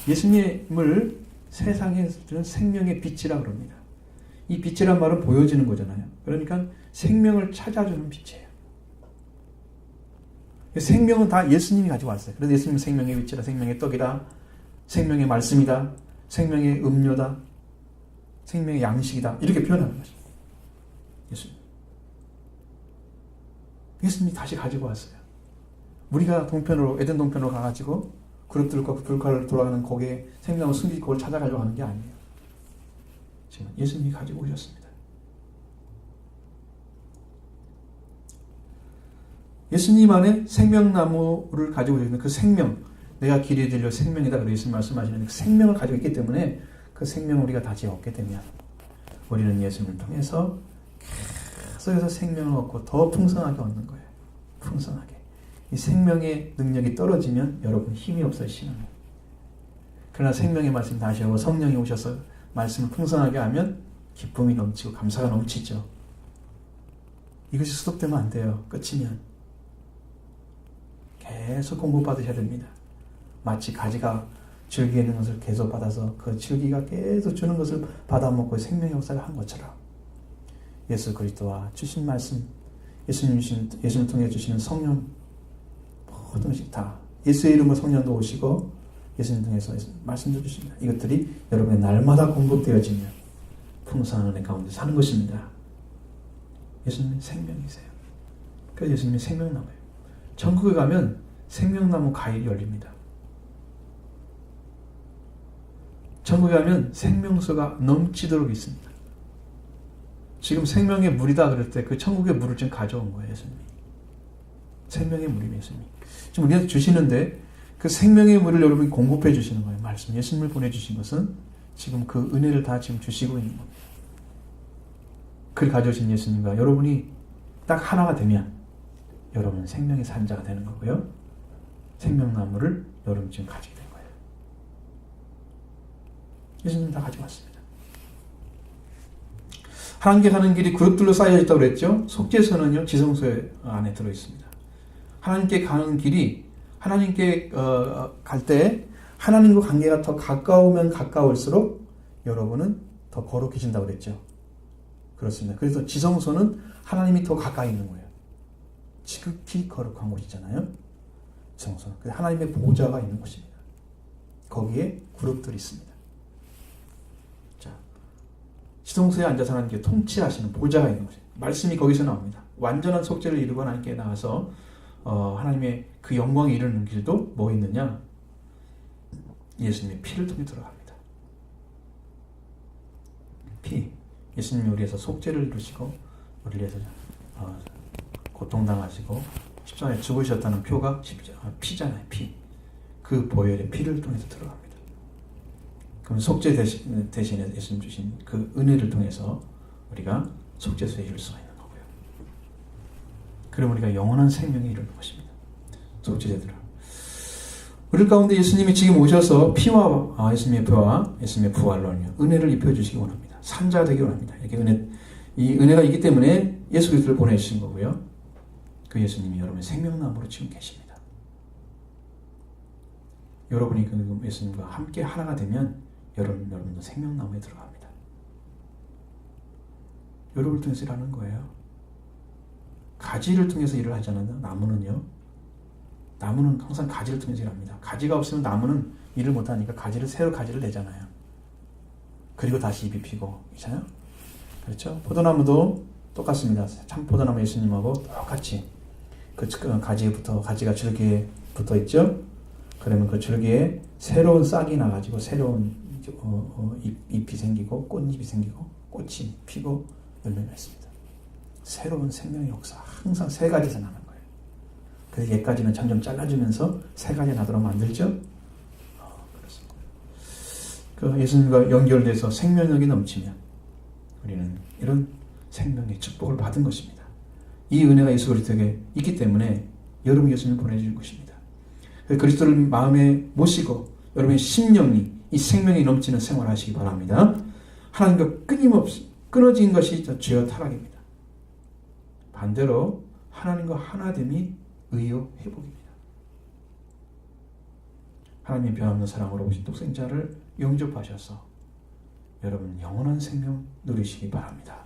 예수님을 세상에 주는 생명의 빛이라 그럽니다. 이 빛이란 말은 보여지는 거잖아요. 그러니까 생명을 찾아주는 빛이에요. 생명은 다 예수님이 가지고 왔어요. 그래서 예수님은 생명의 빛이라, 생명의 떡이다, 생명의 말씀이다, 생명의 음료다, 생명의 양식이다, 이렇게 표현하는 거죠. 예수님이 다시 가지고 왔어요. 우리가 에덴 동편으로 가가지고 그룹들과 불칼을 돌아가는 거기에 생명을 숨기고 그걸 찾아가려고 하는 게 아니에요. 지금 예수님이 가지고 오셨습니다. 예수님 안에 생명나무를 가지고 있는 그 생명, 내가 길이 들려 생명이다. 그래서 예수님 말씀하시는 그 생명을 가지고 있기 때문에 그 생명을 우리가 다시 얻게 되면 우리는 예수님을 통해서 계속해서 생명을 얻고 더 풍성하게 얻는 거예요. 풍성하게. 이 생명의 능력이 떨어지면 여러분 힘이 없어요. 신앙에. 그러나 생명의 말씀 다시 하고 성령이 오셔서 말씀을 풍성하게 하면 기쁨이 넘치고 감사가 넘치죠. 이것이 수독되면 안 돼요. 끝이면. 계속 공부받으셔야 됩니다. 마치 가지가 줄기에 있는 것을 계속 받아서 그 줄기가 계속 주는 것을 받아먹고 생명의 역사를 한 것처럼 예수 그리스도와 주신 말씀, 예수님을 통해 주시는 성령, 모든 것이 다 예수의 이름으로 성령도 오시고 예수님 통해서 말씀도 주십니다. 이것들이 여러분의 날마다 공급되어지면 풍성한 은혜 가운데 사는 것입니다. 예수님은 생명이세요. 그래서 예수님이 생명나무예요. 천국에 가면 생명나무 가일이 열립니다. 천국에 가면 생명수가 넘치도록 있습니다. 지금 생명의 물이다 그럴 때 그 천국의 물을 지금 가져온 거예요, 예수님이. 생명의 물이 예수님이. 지금 우리한테 주시는데 그 생명의 물을 여러분이 공급해 주시는 거예요. 말씀. 예수님을 보내주신 것은 지금 그 은혜를 다 지금 주시고 있는 겁니다. 그를 가져오신 예수님과 여러분이 딱 하나가 되면 여러분은 생명의 산자가 되는 거고요. 생명나무를 여러분 지금 가지게 된 거예요. 예수님 다 가져왔습니다. 하나님께 가는 길이 그룹들로 쌓여 있다고 그랬죠. 속죄서는요, 지성소 안에 들어 있습니다. 하나님께 가는 길이 하나님께 갈 때 하나님과 관계가 더 가까우면 가까울수록 여러분은 더 거룩해진다고 그랬죠. 그렇습니다. 그래서 지성소는 하나님이 더 가까이 있는 거예요. 지극히 거룩한 곳이잖아요. 지성소는. 그래서 하나님의 보좌가 있는 곳입니다. 거기에 그룹들이 있습니다. 자, 지성소에 앉아서 하나님께 통치하시는 보좌가 있는 곳이에요. 말씀이 거기서 나옵니다. 완전한 속죄를 이루고 하나님께 나가서 하나님의 그 영광에 이르는 길도 뭐 있느냐? 예수님의 피를 통해 들어갑니다. 피. 예수님이 우리에서 속죄를 이루시고 우리를 위해서 고통당하시고 십자가에 죽으셨다는 표가 피잖아요. 피. 그 보혈의 피를 통해서 들어갑니다. 그럼 속죄 대신에 예수님 주신 그 은혜를 통해서 우리가 속죄소에 이룰 수가 있는 거고요. 그럼 우리가 영원한 생명에 이르는 것입니다. 속죄제들은. 우리 가운데 예수님이 지금 오셔서 피와 예수님의 피와 예수님의 부활로 은혜를 입혀주시기 원합니다. 산자 되기 원합니다. 이렇게 이 은혜가 있기 때문에 예수 그리스도를 보내주신 거고요. 그 예수님이 여러분의 생명나무로 지금 계십니다. 여러분이 그 예수님과 함께 하나가 되면 여러분도 생명나무에 들어갑니다. 여러분을 통해서 일하는 거예요. 가지를 통해서 일을 하잖아요. 나무는 항상 가지를 통해서 일합니다. 가지가 없으면 나무는 일을 못하니까 새로 가지를 내잖아요. 그리고 다시 잎이 피고, 그렇잖아요? 그렇죠? 포도나무도 똑같습니다. 참 포도나무 예수님하고 똑같이 그 가지가 줄기에 붙어 있죠? 그러면 그 줄기에 새로운 싹이 나가지고 새로운 잎이 생기고 꽃잎이 생기고 꽃이 피고 열매가 맺습니다. 새로운 생명의 역사 항상 세 가지에서 나는 거예요. 그래서 옛가지는 점점 잘라주면서 세 가지 나도록 만들죠. 그렇습니다. 그 예수님과 연결돼서 생명력이 넘치면 우리는 이런 생명의 축복을 받은 것입니다. 이 은혜가 예수 그리스도에게 있기 때문에 여러분이 예수님을 보내주신 것입니다. 그리스도를 마음에 모시고 여러분의 심령이 이 생명이 넘치는 생활을 하시기 바랍니다. 하나님과 끊임없이 끊어진 것이 죄와 타락입니다. 반대로 하나님과 하나됨이 의요 회복입니다. 하나님의 변함없는 사랑으로 오신 독생자를 영접하셔서 여러분 영원한 생명 누리시기 바랍니다.